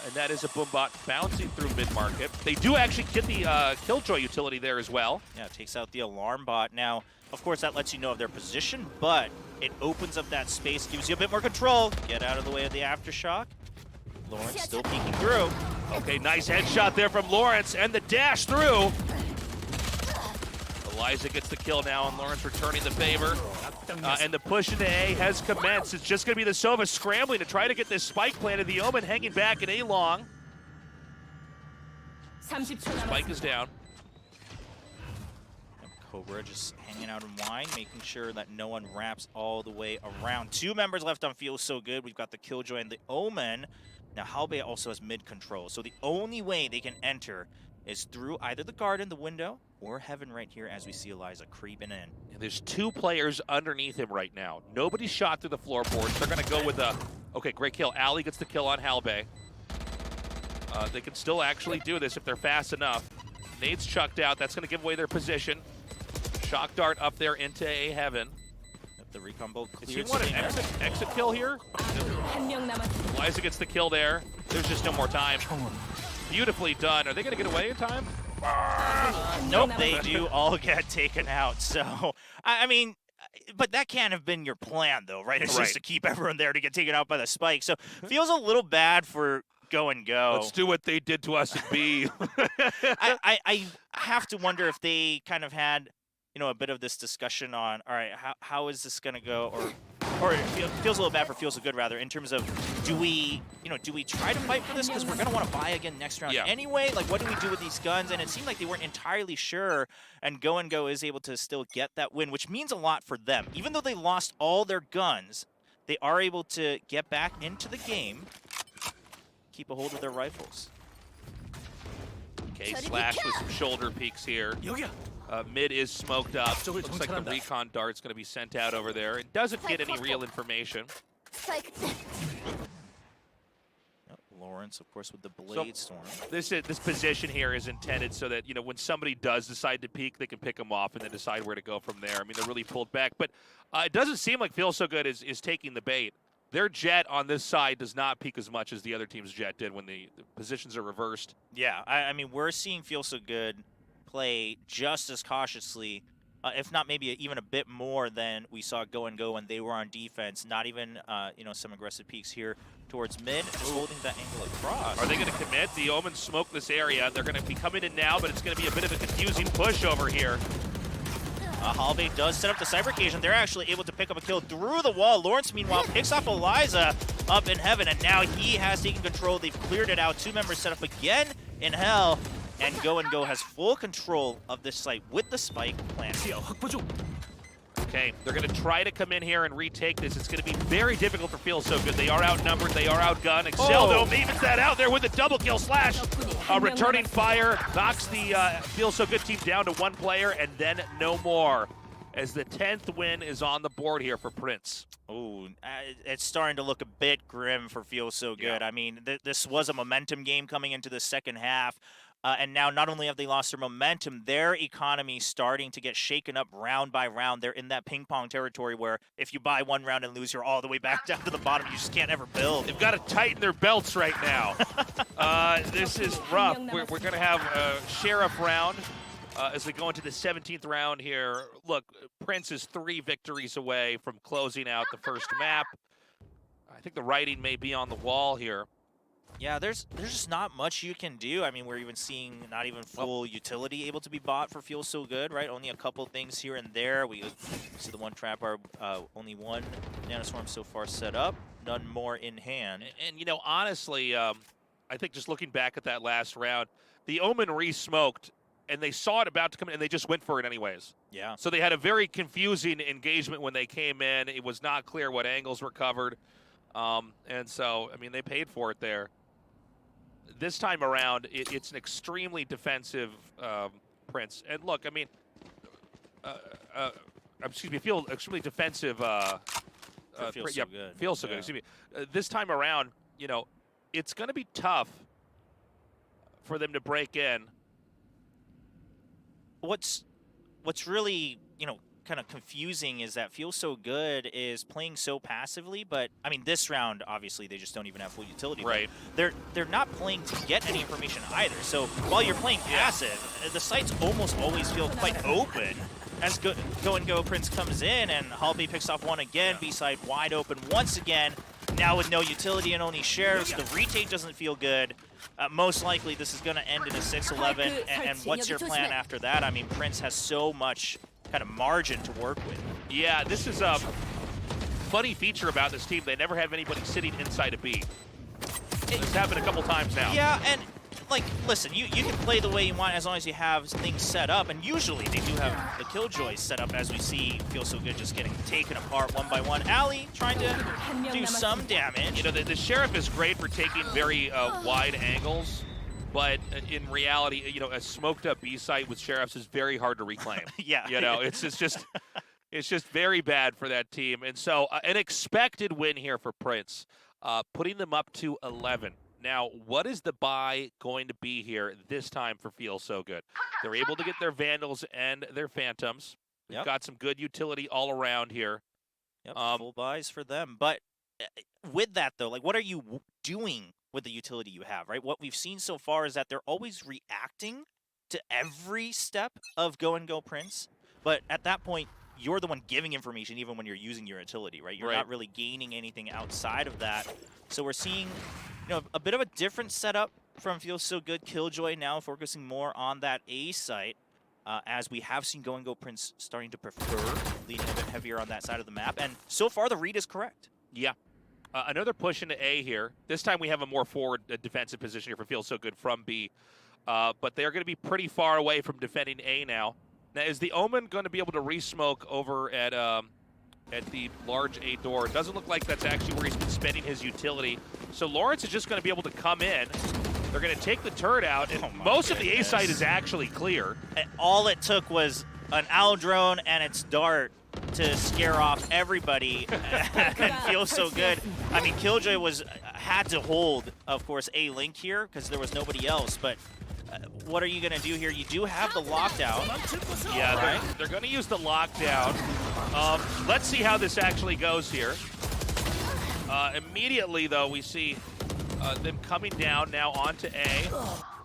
and that is a boom bot bouncing through mid-market. They do actually get the Killjoy utility there as well. Yeah, it takes out the alarm bot. Now, of course, that lets you know of their position, but it opens up that space, gives you a bit more control. Get out of the way of the Aftershock. Lawrence still peeking through. Okay, nice headshot there from Lawrence, and the dash through. Eliza gets the kill now, and Lawrence returning the favor. And the push into A has commenced. It's just going to be the Sova scrambling to try to get this spike planted. The Omen hanging back in A long. Spike is down. Cobra just hanging out in wine, making sure that no one wraps all the way around. 2 members left on Feel So Good. We've got the Killjoy and the Omen. Now, Halbe also has mid control, so the only way they can enter is through either the garden, the window, or heaven right here as we see Eliza creeping in. And there's 2 players underneath him right now. Nobody shot through the floorboards. They're going to go with a... Okay, great kill. Ali gets the kill on Halbe. They can still actually do this if they're fast enough. Nade's chucked out. That's going to give away their position. Shock dart up there into A heaven. The recon bolt cleared. Does he want an exit kill here? Eliza gets the kill there. There's just no more time. Beautifully done. Are they going to get away in time? Nope, they do all get taken out. So, I mean, but that can't have been your plan, though, right? It's just to keep everyone there to get taken out by the spike. So, feels a little bad for Go and Go. Let's do what they did to us at B. I have to wonder if they kind of had, a bit of this discussion on, all right, how is this going to go? Or it feels a little bad for Feel So Good, rather, in terms of, do we try to fight for this? Because we're going to want to buy again next round anyway. Like, what do we do with these guns? And it seemed like they weren't entirely sure, and Go is able to still get that win, which means a lot for them. Even though they lost all their guns, they are able to get back into the game, keep a hold of their rifles. Okay, Slash with some shoulder peeks here. Mid is smoked up. Looks like the recon dart's going to be sent out over there. It doesn't get any real information. Lawrence, of course, with the Blade Storm. This position here is intended so that, when somebody does decide to peek, they can pick them off and then decide where to go from there. I mean, they're really pulled back. But it doesn't seem like Feel So Good is taking the bait. Their jet on this side does not peak as much as the other team's jet did when the positions are reversed. Yeah, I mean, we're seeing Feel So Good play just as cautiously, if not maybe even a bit more than we saw Go when they were on defense. Not even, some aggressive peaks here towards mid, holding that angle across. Are they going to commit? The Omen smoke this area. They're going to be coming in now, but it's going to be a bit of a confusing push over here. Halbe does set up the Cybercation. They're actually able to pick up a kill through the wall. Lawrence, meanwhile, picks off Eliza up in heaven, and now he has taken control. They've cleared it out. 2 members set up again in hell, and Go has full control of this site with the spike plant. Okay, they're going to try to come in here and retake this. It's going to be very difficult for Feel So Good. They are outnumbered. They are outgunned. Exceldo evens that out there with a double kill. Slash. Returning fire knocks the Feel So Good team down to 1 player, and then no more, as the 10th win is on the board here for Prince. Oh, it's starting to look a bit grim for Feel So Good. Yeah. I mean, this was a momentum game coming into the second half. And now not only have they lost their momentum, their economy starting to get shaken up round by round. They're in that ping pong territory where if you buy 1 round and lose, you're all the way back down to the bottom. You just can't ever build. They've got to tighten their belts right now. This is rough. We're going to have a Sheriff round as we go into the 17th round here. Look, Prince is 3 victories away from closing out the first map. I think the writing may be on the wall here. Yeah, there's just not much you can do. I mean, we're even seeing not even full utility able to be bought for Feel So Good, right? Only a couple things here and there. We see the 1 trap are only 1 nanoswarm so far set up, none more in hand. And honestly, I think just looking back at that last round, the Omen re-smoked, and they saw it about to come in, and they just went for it anyways. Yeah. So they had a very confusing engagement when they came in. It was not clear what angles were covered. And so, I mean, they paid for it there. This time around, it's an extremely defensive Prince. And look, I mean, feel extremely defensive Feels so good. Feels so good. Excuse me. This time around, you know, it's going to be tough for them to break in. What's really, you know, kind of confusing is that Feels So Good is playing so passively, but I mean this round obviously they just don't even have full utility. Right. They're not playing to get any information either. So while you're playing passive, the sites almost always feel quite open as Go and Go Prince comes in and Halby picks off one again, B-side wide open once again. Now with no utility and only sheriffs, the retake doesn't feel good. Most likely this is going to end in a 6-11, and what's your plan after that? I mean, Prince has so much kind of margin to work with. Yeah, this is a funny feature about this team. They never have anybody sitting inside a B. It's happened a couple times now. Yeah, and like, listen, you can play the way you want as long as you have things set up, and usually they do have the killjoys set up, as we see Feels So Good just getting taken apart one by one. Ali trying to do some damage. You know, the Sheriff is great for taking very wide angles, but in reality, you know, a smoked up B site with Sheriffs is very hard to reclaim. Yeah. You know, it's just very bad for that team. And so an expected win here for Prince, putting them up to 11. Now, what is the buy going to be here this time for Feels So Good? They're able to get their Vandals and their Phantoms. We've got some good utility all around here. Yep, full buys for them. But with that, though, like, what are you doing with the utility you have, right? What we've seen so far is that they're always reacting to every step of Go and Go Prince. But at that point, you're the one giving information even when you're using your utility, right? You're not really gaining anything outside of that. So we're seeing, you know, a bit of a different setup from Feels So Good. Killjoy now focusing more on that A site, as we have seen Go and Go Prince starting to prefer leading a bit heavier on that side of the map. And so far, the read is correct. Yeah. Another push into A here. This time we have a more forward defensive position here for Feels So Good from B. But they're going to be pretty far away from defending A now. Now, is the Omen going to be able to re-smoke over at the large A door? It doesn't look like that's actually where he's been spending his utility. So Lawrence is just going to be able to come in. They're going to take the turret out, and most of the A site is actually clear. And all it took was an owl drone and its dart to scare off everybody and Feels So Good. I mean, Killjoy had to hold, of course, A link here because there was nobody else, but what are you going to do here? You do have the lockdown. Yeah, they're going to use the lockdown. Let's see how this actually goes here. Immediately, though, we see them coming down now onto A.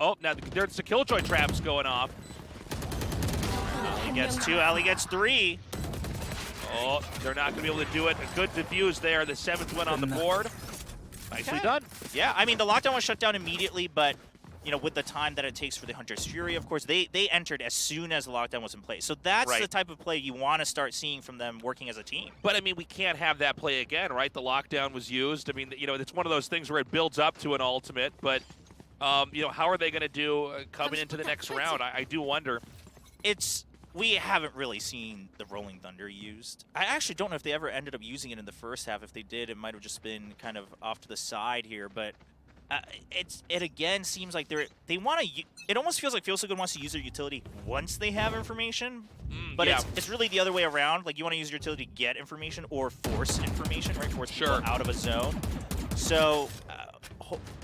Oh, now there's the Killjoy traps going off. Ali gets 2, Ali gets 3. Oh, they're not going to be able to do it. A good defuse there. The 7th went on the board. Nicely done. Yeah, I mean, the lockdown was shut down immediately, but you know, with the time that it takes for the Hunter's Fury, of course, they entered as soon as the lockdown was in place. So that's the type of play you want to start seeing from them working as a team. But, I mean, we can't have that play again, right? The lockdown was used. I mean, you know, it's one of those things where it builds up to an ultimate. But, you know, how are they going to do coming into the next round? I do wonder. We haven't really seen the Rolling Thunder used. I actually don't know if they ever ended up using it in the first half. If they did, it might have just been kind of off to the side here. But it again seems like they want to. It almost feels like Feels So Good wants to use their utility once they have information, but it's really the other way around. Like, you want to use your utility to get information or force information, right? Force people out of a zone. So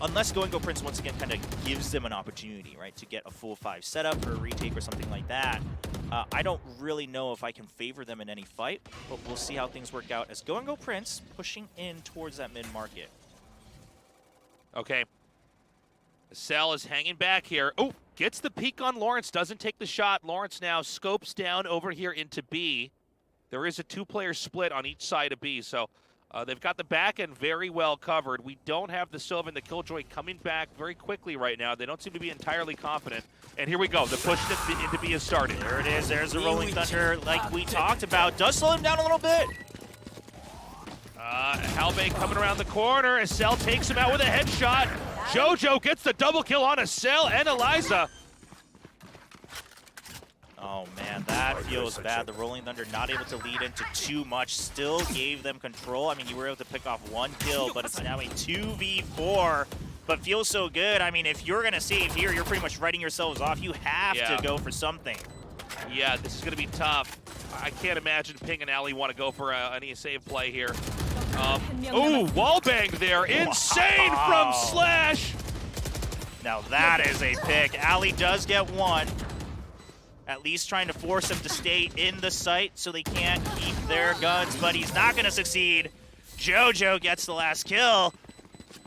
unless Go and Go Prince once again kind of gives them an opportunity, right, to get a full 5 setup or a retake or something like that, I don't really know if I can favor them in any fight. But we'll see how things work out as Go and Go Prince pushing in towards that mid market. Okay. Cell is hanging back here. Oh, gets the peek on Lawrence, doesn't take the shot. Lawrence now scopes down over here into B. There is a 2-player split on each side of B, so they've got the back end very well covered. We don't have the Sylvan and the Killjoy coming back very quickly right now. They don't seem to be entirely confident. And here we go. The push into B has started. There it is. There's the Rolling Thunder like we talked about. Does slow him down a little bit. Halbay coming around the corner. Acel takes him out with a headshot. JoJo gets the double kill on Acel and Eliza. Oh man, that feels bad. The Rolling Thunder not able to lead into too much. Still gave them control. I mean, you were able to pick off 1 kill, but it's now a 2v4. But Feels So Good. I mean, if you're going to save here, you're pretty much writing yourselves off. You have to go for something. Yeah, this is going to be tough. I can't imagine Ping and Ali want to go for any save play here. Ooh, wallbang there. Insane from Slash. Now that is a pick. Ali does get one. At least trying to force him to stay in the site so they can't keep their guns, but he's not going to succeed. JoJo gets the last kill.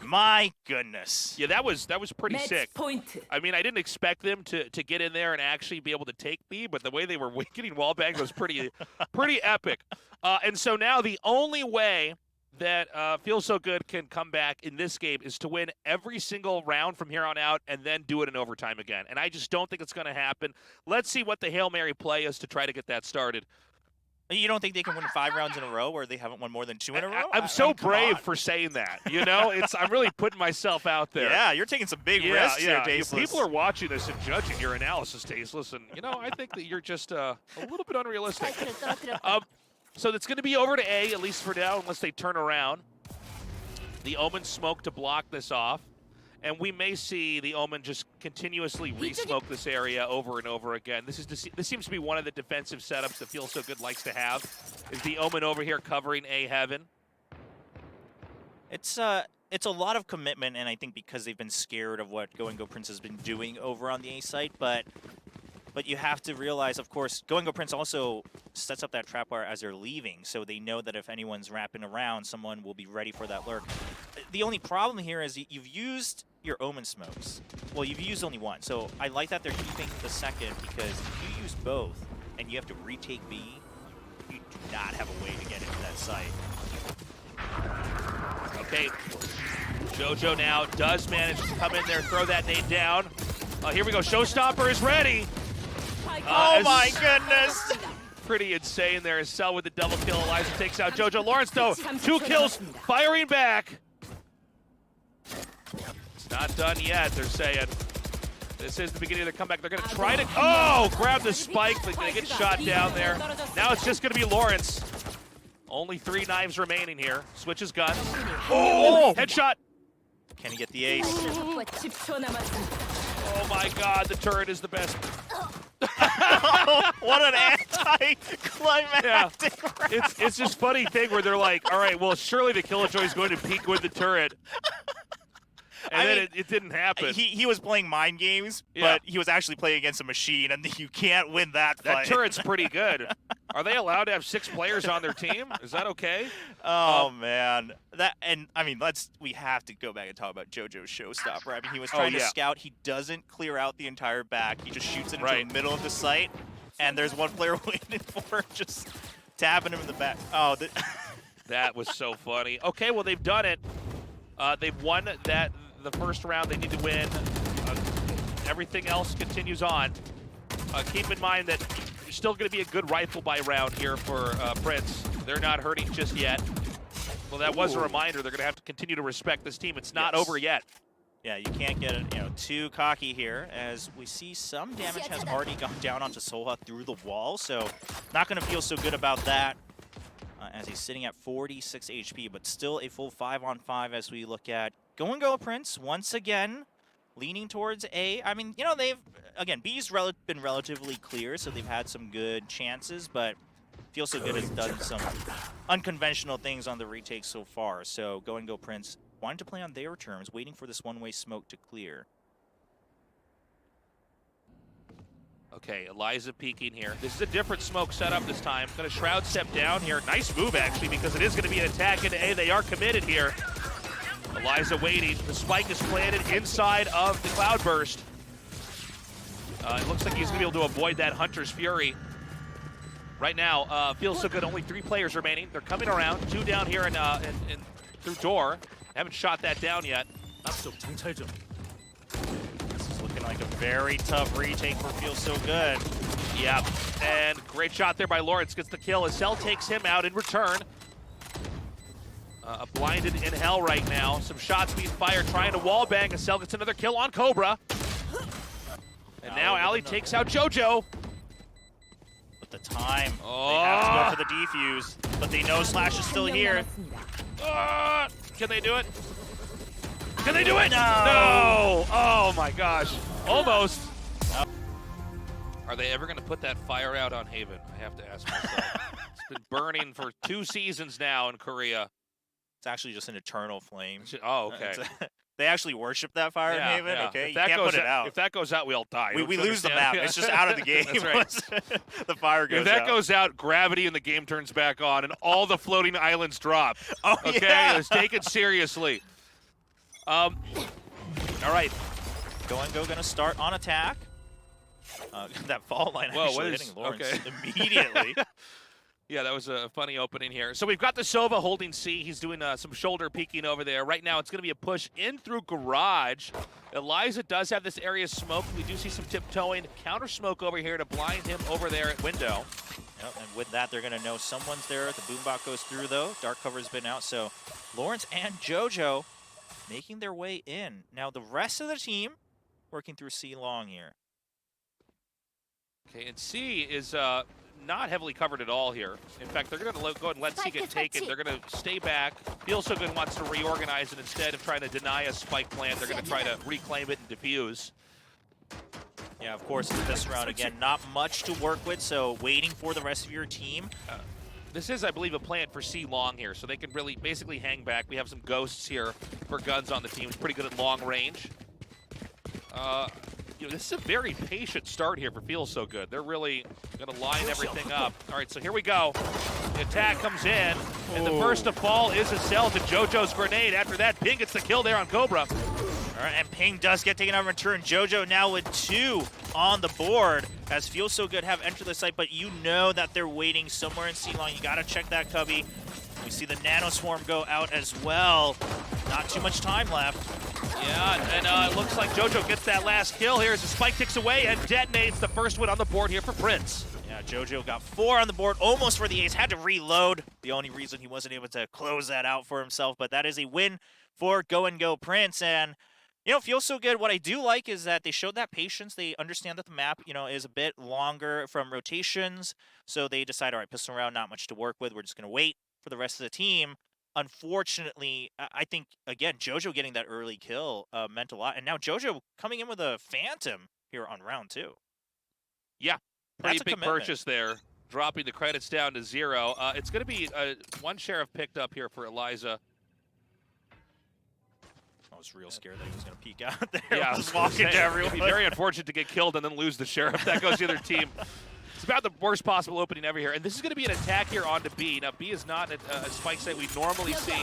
My goodness. Yeah, that was pretty sick. Point. I mean, I didn't expect them to get in there and actually be able to take B, but the way they were getting wallbanged was pretty epic. And so now the only way that Feel So Good can come back in this game is to win every single round from here on out and then do it in overtime again. And I just don't think it's going to happen. Let's see what the Hail Mary play is to try to get that started. You don't think they can win 5 rounds in a row where they haven't won more than 2 in a row? I'm so brave for saying that. You know, I'm really putting myself out there. Yeah, you're taking some big risks here, Tasteless. People are watching this and judging your analysis, Tasteless, and I think that you're just a little bit unrealistic. So it's going to be over to A, at least for now, unless they turn around. The Omen smoke to block this off. And we may see the Omen just continuously re-smoke this area over and over again. This seems to be one of the defensive setups that Feel So Good likes to have, is the Omen over here covering A heaven. It's a lot of commitment, and I think because they've been scared of what Go Prince has been doing over on the A site, but you have to realize, of course, Go Prince also sets up that trap wire as they're leaving, so they know that if anyone's wrapping around, someone will be ready for that lurk. The only problem here is you've used your Omen smokes. Well, you've used only one, so I like that they're keeping the second, because if you use both and you have to retake B, you do not have a way to get into that site. Okay, JoJo now does manage to come in there, throw that nade down. Here we go, Showstopper is ready. Oh my goodness! Pretty insane there. Cell with the double kill. Eliza takes out JoJo. Lawrence, though, 2 kills, firing back. It's not done yet, they're saying. This is the beginning of their comeback. They're going to try to, grab the spike, but they get shot down there. Now it's just going to be Lawrence. Only 3 knives remaining here. Switches guns. Oh, headshot. Can he get the ace? Oh my God, the turret is the best. What an anti-climactic round. It's just funny thing where they're like, all right, well, surely the Killjoy is going to peek with the turret. And then it didn't happen. He was playing mind games, but he was actually playing against a machine, and you can't win that fight. That turret's pretty good. Are they allowed to have 6 players on their team? Is that okay? Oh man, we have to go back and talk about JoJo's Showstopper. I mean, he was trying to scout. He doesn't clear out the entire back. He just shoots it into the middle of the site, and there's one player waiting for just tapping him in the back. Oh, that was so funny. Okay, well they've done it. They've won the first round. They need to win. Everything else continues on. Keep in mind that there's still going to be a good rifle buy round here for Prince. They're not hurting just yet. Well, that was a reminder. They're going to have to continue to respect this team. It's not over yet. Yeah, you can't get too cocky here, as we see some damage has already gone down onto Soha through the wall, so not going to feel so good about that. As he's sitting at 46 HP, but still a full 5-on-5 as we look at Go Prince once again leaning towards A. I mean, B's been relatively clear, so they've had some good chances, but Feel So Good has done some unconventional things on the retake so far. So Go Prince wanting to play on their terms, waiting for this one-way smoke to clear. Okay, Eliza peeking here. This is a different smoke setup this time. Going to Shroud step down here. Nice move, actually, because it is going to be an attack into A. They are committed here. Eliza waiting. The spike is planted inside of the Cloudburst. It looks like he's going to be able to avoid that Hunter's Fury. Right now, Feels So Good, only 3 players remaining. They're coming around. 2 down here and through door. Haven't shot that down yet. Like a very tough retake for Feel So Good. Yep, and great shot there by Lawrence. Gets the kill. Cell takes him out in return. Blinded in hell right now. Some shots being fired, trying to wallbang. Cell gets another kill on Cobra. And now Ali takes out JoJo. But the time, they have to go for the defuse. But they know Slash is still here. Can they do it? Can they do it? No! Oh my gosh. Almost. Are they ever going to put that fire out on Haven? I have to ask myself. It's been burning for 2 seasons now in Korea. It's actually just an eternal flame. Oh, okay. They actually worship that fire in Haven. Yeah. Okay, you can't put it out. If that goes out, we all die. We lose the map. It's just out of the game. That's right. The fire goes out. If that goes out, gravity in the game turns back on, and all the floating islands drop. Oh, okay? yeah. Let's take it seriously. All right. Go gonna start on attack. That fall line actually hitting Lawrence immediately. Yeah, that was a funny opening here. So we've got the Sova holding C. He's doing some shoulder peeking over there. Right now it's going to be a push in through garage. Eliza does have this area smoked. We do see some tiptoeing. Counter smoke over here to blind him over there at window. Yep, and with that, they're going to know someone's there. The boombot goes through, though. Dark cover's been out, so Lawrence and JoJo making their way in. Now the rest of the team working through C long here. Okay, and C is not heavily covered at all here. In fact, they're going to go ahead and let C get taken. They're going to stay back. Feel So Good wants to reorganize, and instead of trying to deny a spike plant, they're going to try to reclaim it and defuse. Yeah, of course, in this round, again, not much to work with, so waiting for the rest of your team. This is, I believe, a plant for C long here, so they can really basically hang back. We have some ghosts here for guns on the team. It's pretty good at long range. This is a very patient start here for Feel So Good. They're really going to line everything up. All right, so here we go. The attack comes in, and the first to fall is a cell to JoJo's grenade. After that, Ping gets the kill there on Cobra. All right, and Ping does get taken out in return. JoJo now with 2 on the board as Feel So Good have entered the site, but you know that they're waiting somewhere in C-Long. You got to check that cubby. We see the Nano Swarm go out as well. Not too much time left. Yeah, and it looks like JoJo gets that last kill here as the spike ticks away and detonates the first one on the board here for Prince. Yeah, JoJo got 4 on the board, almost for the ace, had to reload. The only reason he wasn't able to close that out for himself, but that is a win for Go Prince. And, Feels So Good. What I do like is that they showed that patience. They understand that the map, is a bit longer from rotations, so they decide, all right, pistol round, not much to work with. We're just going to wait for the rest of the team. Unfortunately, I think, again, JoJo getting that early kill meant a lot. And now JoJo coming in with a Phantom here on round 2. Yeah, pretty big purchase there, dropping the credits down to 0. It's going to be 1 sheriff picked up here for Eliza. I was real scared that he was going to peek out there. Yeah, just walking to everyone. It'd be very unfortunate to get killed and then lose the sheriff. That goes to the other team. It's about the worst possible opening ever here. And this is going to be an attack here onto B. Now, B is not a spike site we normally see.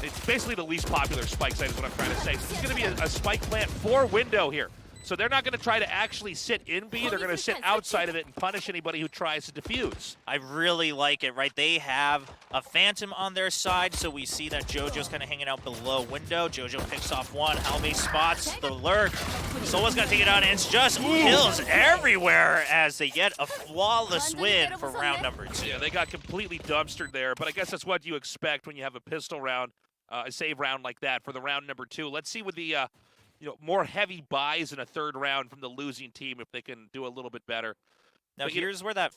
It's basically the least popular spike site is what I'm trying to say. So this is going to be a spike plant for window here. So they're not going to try to actually sit in B. They're going to sit outside of it and punish anybody who tries to defuse. I really like it, right? They have a Phantom on their side, so we see that JoJo's kind of hanging out below window. JoJo picks off 1. Halbe spots the lurk. Solo's going to take it out, and it's just kills everywhere as they get a flawless win for round number 2. Yeah, they got completely dumpstered there, but I guess that's what you expect when you have a pistol round, a save round like that for the round number 2. Let's see with the more heavy buys in a 3rd round from the losing team if they can do a little bit better. Now, here's where that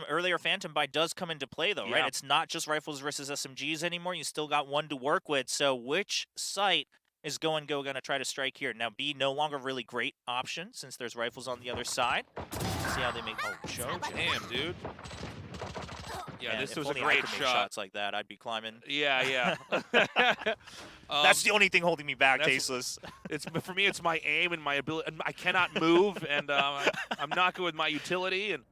earlier Phantom buy does come into play, though, right? It's not just rifles versus SMGs anymore. You still got 1 to work with. So which site is going to try to strike here? Now, B, no longer really great option since there's rifles on the other side. Let's see how they make... Oh, JoJo. Damn, dude. Yeah, Man, this was a only great I could make shot. Shots like that, I'd be climbing. Yeah. That's the only thing holding me back, Tasteless. For me, it's my aim and my ability. I cannot move, and I'm not good with my utility. And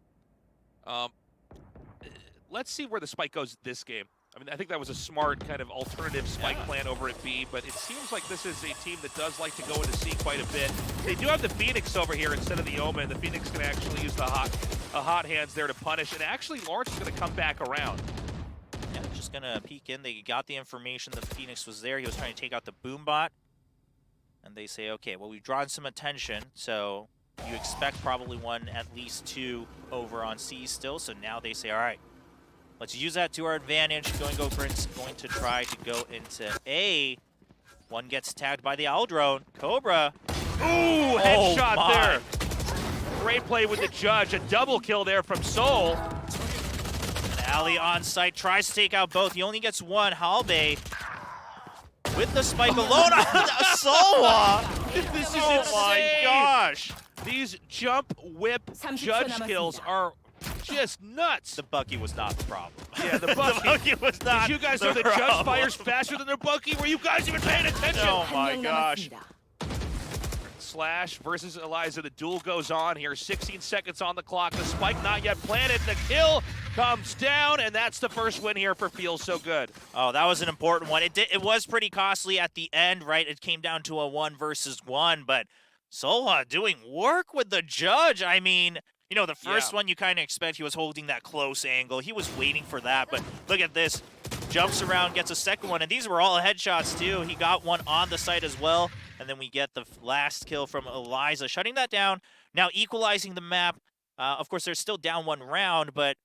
let's see where the spike goes this game. I mean, I think that was a smart kind of alternative spike plan over at B, but it seems like this is a team that does like to go into C quite a bit. They do have the Phoenix over here instead of the Omen. The Phoenix can actually use the hot hands there to punish, and actually Lawrence is going to come back around. Yeah, just going to peek in. They got the information that Phoenix was there. He was trying to take out the boombot, and they say, okay, well, we've drawn some attention, so you expect probably at least 2 over on C still, so now they say, all right, let's use that to our advantage. Go Prince going to try to go into A. 1 gets tagged by the Owl Drone. Cobra. Ooh, headshot there. Great play with the judge. A double kill there from Soul. And Ali on site tries to take out both. He only gets 1. Halbe with the spike alone on Solwa. This is oh insane. My gosh. These jump whip judge kills are just nuts. The Bucky was not the problem. Yeah, the Bucky, the Bucky was not. Did you guys the know the problem. Judge fires faster than their Bucky? Were you guys even paying attention? Oh my gosh. Slash versus Eliza. The duel goes on here. 16 seconds on the clock. The spike not yet planted. The kill comes down, and that's the first win here for Feels So Good. Oh, that was an important one. It was pretty costly at the end, right? It came down to a 1 versus 1, but Solha doing work with the Judge. I mean, you know, the first one you kind of expect he was holding that close angle. He was waiting for that, but look at this. Jumps around, gets a second one, and these were all headshots too. He got one on the site as well, and then we get the last kill from Eliza, shutting that down. Now equalizing the map. Of course, they're still down 1 round, but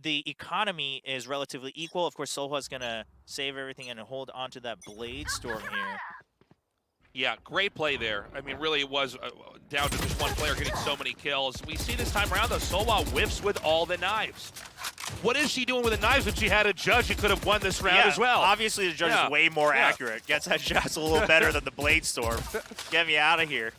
the economy is relatively equal. Of course, Solha's going to save everything and hold on to that Blade Storm here. Yeah, great play there. I mean, really, it was down to just one player getting so many kills. We see this time around, though, Solha whiffs with all the knives. What is she doing with the knives when she had a Judge who could have won this round as well? Obviously, the Judge is way more accurate. Gets that shots a little better than the Blade Storm. Get me out of here.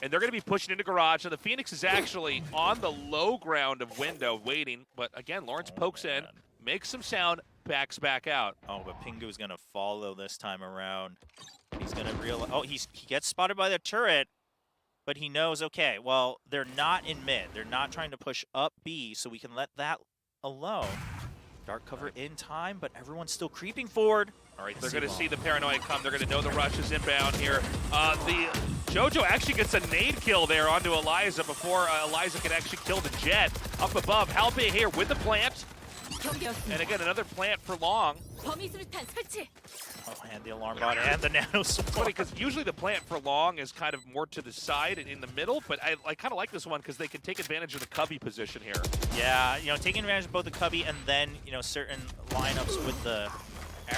And they're going to be pushing into Garage. So the Phoenix is actually on the low ground of window waiting. But again, Lawrence pokes in, makes some sound, backs back out. Oh, but Pingu's going to follow this time around. He's going to realize, oh, he gets spotted by the turret, but he knows, okay, well, they're not in mid. They're not trying to push up B, so we can let that alone. Dark cover in time, but everyone's still creeping forward. All right, they're going to see the paranoia come. They're going to know the rush is inbound here. The JoJo actually gets a nade kill there onto Eliza before Eliza can actually kill the Jet. Up above, Halpe here with the plant. And again, another plant for Long. Oh, and the alarm bot and the nano sword. Funny, because usually the plant for Long is kind of more to the side and in the middle, but I kind of like this one because they can take advantage of the cubby position here. Yeah, you know, taking advantage of both the cubby and then, you know, certain lineups with the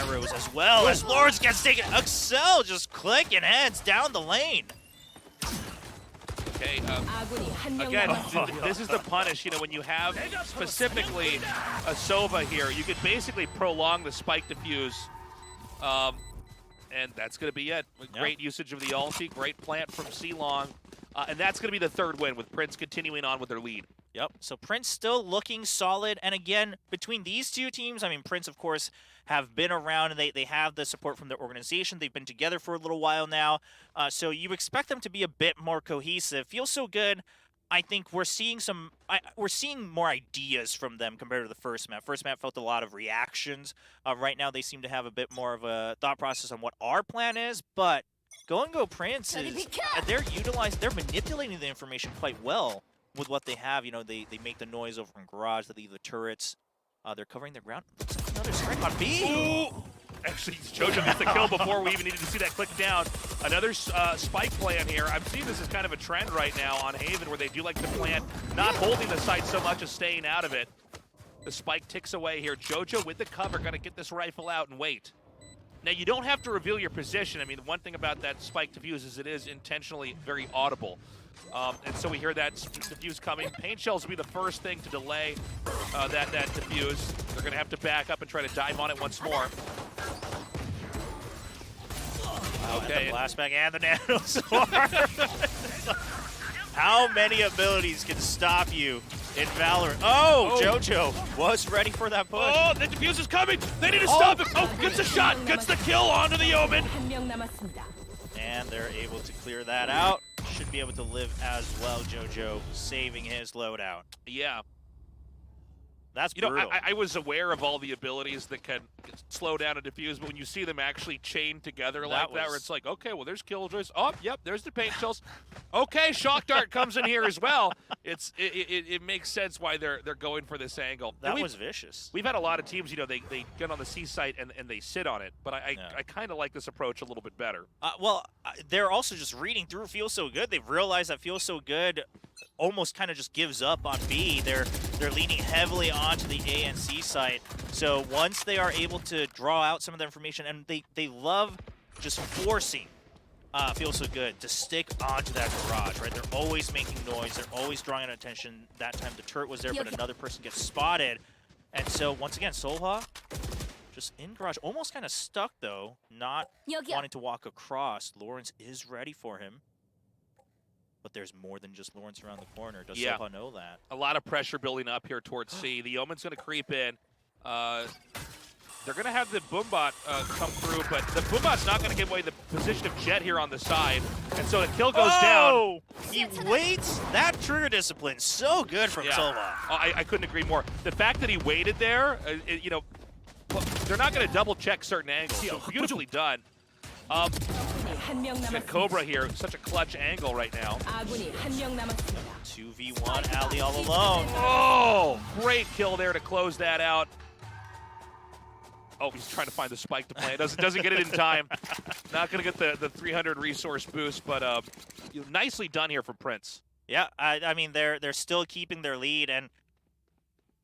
arrows as well. As Lawrence gets taken, Excel just clicking heads down the lane. Okay, again, this is the punish. You know, when you have specifically a Sova here, you could basically prolong the spike defuse. And that's going to be it. Great usage of the ulti, great plant from C-Long. And that's going to be the third win with Prince continuing on with their lead. Yep, so Prince still looking solid. And again, between these two teams, I mean, Prince, of course, have been around and they have the support from their organization. They've been together for a little while now. So you expect them to be a bit more cohesive. Feels so good. I think we're seeing we're seeing more ideas from them compared to the first map. First map felt a lot of reactions. Right now they seem to have a bit more of a thought process on what our plan is, but Go Prince is they're manipulating the information quite well with what they have. You know, they make the noise over in Garage, they leave the turrets. They're covering their ground. Looks like another strike on B. Ooh. Actually, JoJo gets the kill before we even needed to see that click down. Another spike plan here. I'm seeing this as kind of a trend right now on Haven where they do like to plant, not holding the site so much as staying out of it. The spike ticks away here. JoJo with the cover, going to get this rifle out and wait. Now, you don't have to reveal your position. I mean, the one thing about that spike defuse is it is intentionally very audible. And so we hear that defuse coming. Paint shells will be the first thing to delay that defuse. They're going to have to back up and try to dive on it once more. Okay, the blast back and the nano sword. How many abilities can stop you in Valorant? Oh, JoJo was ready for that push. Oh, the defuse is coming. They need to stop him. Oh, gets a shot, gets the kill onto the Omen. And they're able to clear that out. Should be able to live as well, JoJo, saving his loadout. Yeah. That's brutal. brutal. I was aware of all the abilities that can slow down and defuse, but when you see them actually chained together like that, where it's like, okay, well, there's Killjoys. Oh, yep, there's the paint shells. Okay, Shock Dart comes in here as well. It makes sense why they're going for this angle. That was vicious. We've had a lot of teams, you know, they get on the C site and they sit on it, but I kind of like this approach a little bit better. Well, they're also just reading through Feels So Good. They've realized that Feels So Good almost kind of just gives up on B. They're leaning heavily onto the A and C site. So once they are able to draw out some of the information, and they love just forcing Feels So Good to stick onto that Garage, right? They're always making noise. They're always drawing out attention. That time the turret was there, but another person gets spotted. And so once again, Solha just in Garage, almost kind of stuck though, not wanting to walk across. Lawrence is ready for him. but there's more than just Lawrence around the corner. Does Yeah. Soha know that? A lot of pressure building up here towards C. The Omen's going to creep in. They're going to have the Boombot come through, but the Boombot's not going to give away the position of Jet here on the side. And so the kill goes down. He waits. That trigger discipline, so good from Soha. Oh, I couldn't agree more. The fact that he waited there, you know, well, they're not going to double check certain angles. So beautifully done. And Cobra here, such a clutch angle right now. 2v1, Ali all alone. Oh, great kill there to close that out. Oh, he's trying to find the spike to plant. Doesn't get it in time. Not going to get the 300 resource boost, but nicely done here from Prince. Yeah, I mean, they're still keeping their lead, and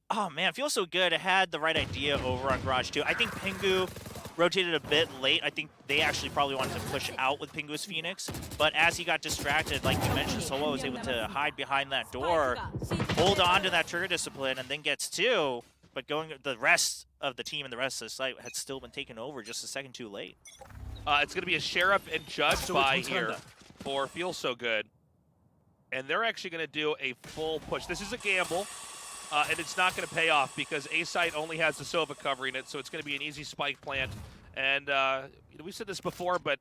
oh man, it feels so good. It had the right idea over on Garage too. I think Pingu rotated a bit late. I think they actually probably wanted to push out with Pingu's Phoenix, but as he got distracted, like you mentioned, Solo was able to hide behind that door, hold on to that trigger discipline, and then gets two. But the rest of the team and the rest of the site had still been taken over just a second too late. It's going to be a Sheriff and Judge buy here for Feel So Good. And they're actually going to do a full push. This is a gamble, and it's not going to pay off because A-Site only has the Sova covering it, so it's going to be an easy spike plant. And we've said this before, but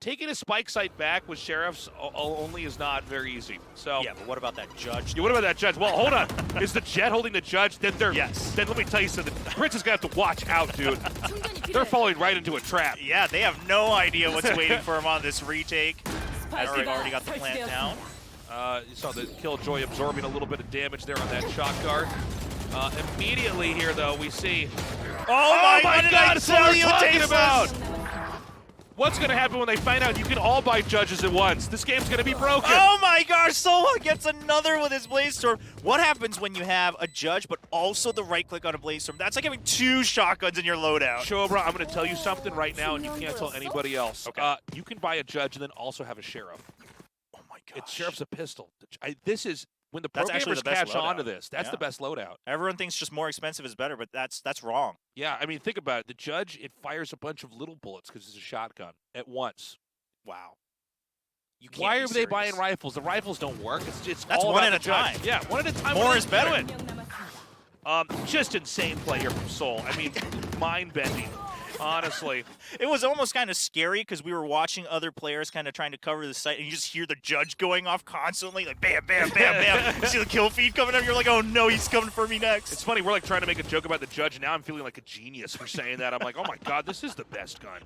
taking a spike site back with Sheriffs only is not very easy. So yeah, but what about that Judge? Yeah, what about that Judge? Well, hold on. Is the Jet holding the Judge? Then yes. Then let me tell you something. Prince is going to have to watch out, dude. They're falling right into a trap. Yeah, they have no idea what's waiting for him on this retake. As they've already got the plant down. You saw the Killjoy absorbing a little bit of damage there on that shock guard. Immediately here, though, we see... Oh my God, that's what we're talking Tasteless! about! What's going to happen when they find out you can all buy Judges at once? This game's going to be broken. Oh my gosh, Soha gets another with his Blaze Storm. What happens when you have a Judge, but also the right click on a Blaze Storm? That's like having two shotguns in your loadout. Shobra, I'm going to tell you something right now, and you can't tell anybody else. Okay. You can buy a Judge and then also have a Sheriff. Oh my gosh. It's Sheriff's a pistol. This is... When the That's actually programmers the best catch on to loadout. this, that's the best loadout. Everyone thinks just more expensive is better, but that's wrong. Yeah, I mean, think about it. The Judge, it fires a bunch of little bullets because it's a shotgun at once. Wow. Why are they buying rifles? The rifles don't work. It's that's all one about at a time. Yeah, one at a time. More is better. Just insane play here from Soul. I mean, mind-bending. Honestly. It was almost kind of scary because we were watching other players kind of trying to cover the site, and you just hear the Judge going off constantly, like bam, bam, bam, bam. You see the kill feed coming up, you're like, oh no, he's coming for me next. It's funny, we're like trying to make a joke about the Judge, and now I'm feeling like a genius for saying that. I'm like, oh my God, this is the best gun.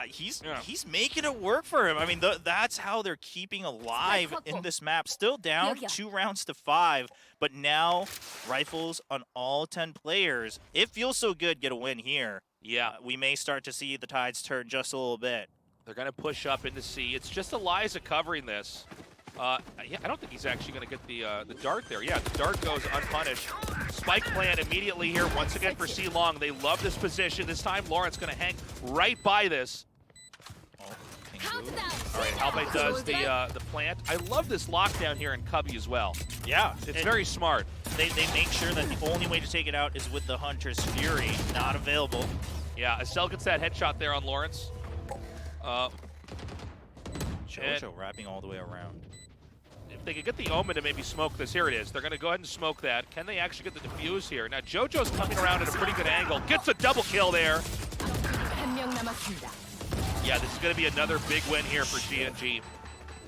He's making it work for him. I mean, that's how they're keeping alive in this map. Still down 2 rounds to 5, but now rifles on all 10 players. It feels so good get a win here. Yeah. We may start to see the tides turn just a little bit. They're going to push up into C. It's just Eliza covering this. Yeah, I don't think he's actually going to get the dart there. Yeah, the dart goes unpunished. Spike plant immediately here once again for C Long. They love this position. This time Lawrence going to hang right by this. All right, Halbite does the plant. I love this lockdown here in Cubby as well. Yeah. It's very smart. They make sure that the only way to take it out is with the Hunter's Fury, not available. Yeah, Estelle gets that headshot there on Lawrence. Jojo wrapping all the way around. If they could get the Omen to maybe smoke this, here it is. They're going to go ahead and smoke that. Can they actually get the defuse here? Now, Jojo's coming around at a pretty good angle. Gets a double kill there. Yeah, this is going to be another big win here for GNG.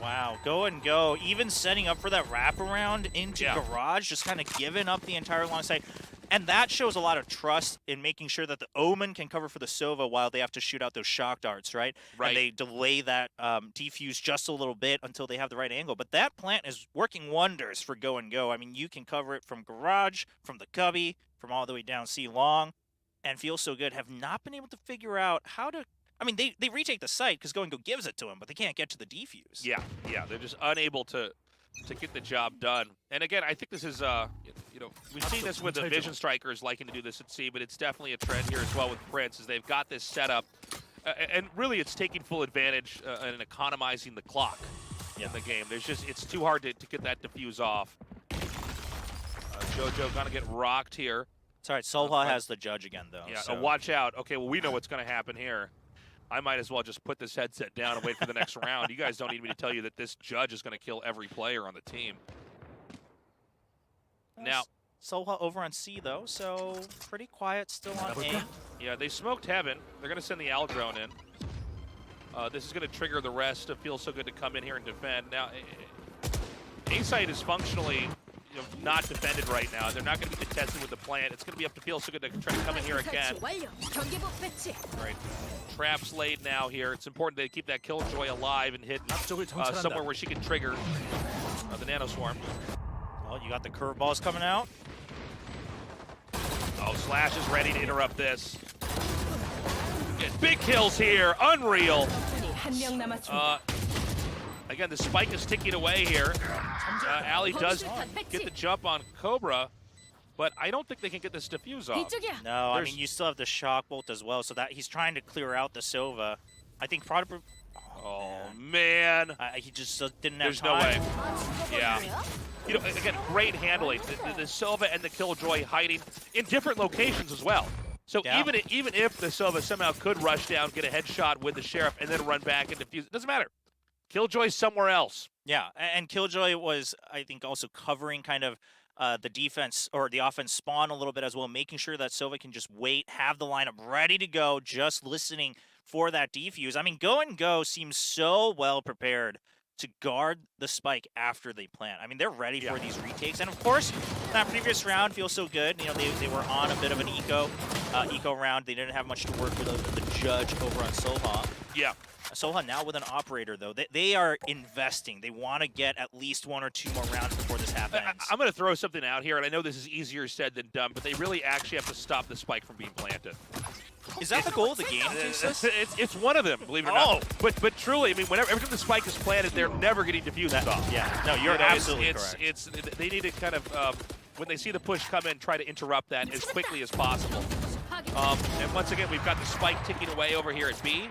Wow, go and go. Even setting up for that wraparound into Garage, just kind of giving up the entire long side. And that shows a lot of trust in making sure that the Omen can cover for the Sova while they have to shoot out those shock darts, right? Right. And they delay that defuse just a little bit until they have the right angle. But that plant is working wonders for go and go. I mean, you can cover it from Garage, from the Cubby, from all the way down C Long, and Feel So Good have not been able to figure out how to... I mean, they retake the site because Go and Go gives it to them, but they can't get to the defuse. Yeah, they're just unable to get the job done. And again, I think this is, we've seen this with the Vision Strikers liking to do this at C, but it's definitely a trend here as well with Prince, as they've got this set up. And really, it's taking full advantage and economizing the clock in the game. It's too hard to get that defuse off. Jojo gonna get rocked here. It's all right, Soha has the Judge again, though. Yeah, so. watch out. Okay, well, we know what's gonna happen here. I might as well just put this headset down and wait for the next round. You guys don't need me to tell you that this judge is going to kill every player on the team. Now, Soha over on C though, so pretty quiet still on A. Yeah, they smoked Heaven. They're going to send the Al drone in. This is going to trigger the rest of Feels So Good to come in here and defend. Now, A site is functionally not defended right now. They're not going to be contested with the plant. It's going to be up to Feels So Good to try to come in here again. Right. Traps laid now here. It's important they keep that Killjoy alive and hit somewhere where she can trigger the Nano Swarm. Well, you got the curveballs coming out. Oh, Slash is ready to interrupt this. Get big kills here. Unreal. Again, the spike is ticking away here. Ali does get the jump on Cobra, but I don't think they can get this defuse off. No, I mean, you still have the shock bolt as well, so that he's trying to clear out the Sova. I think Prodigy... Oh, man. He just didn't have There's time. no way. Yeah. Again, great handling. The Sova and the Killjoy hiding in different locations as well. So even if the Sova somehow could rush down, get a headshot with the Sheriff, and then run back and defuse, it doesn't matter. Killjoy's somewhere else. Yeah, and Killjoy was, I think, also covering kind of the defense or the offense spawn a little bit as well, making sure that Sova can just wait, have the lineup ready to go, just listening for that defuse. I mean, Go seems so well prepared to guard the spike after they plant. I mean, they're ready for these retakes. And of course, that previous round feels so good. They were on a bit of an eco round. They didn't have much to work with the judge over on Soha. Yeah. Soha now with an operator, though. They are investing. They want to get at least 1 or 2 more rounds before this half ends. I'm going to throw something out here, and I know this is easier said than done, but they really actually have to stop the spike from being planted. Is that the goal of the game? It's one of them, believe it or not. But truly, I mean, every time the spike is planted, they're never getting diffused off. Yeah, no, you're absolutely correct. They need to kind of, when they see the push come in, try to interrupt that as quickly as possible. And once again, we've got the spike ticking away over here at B.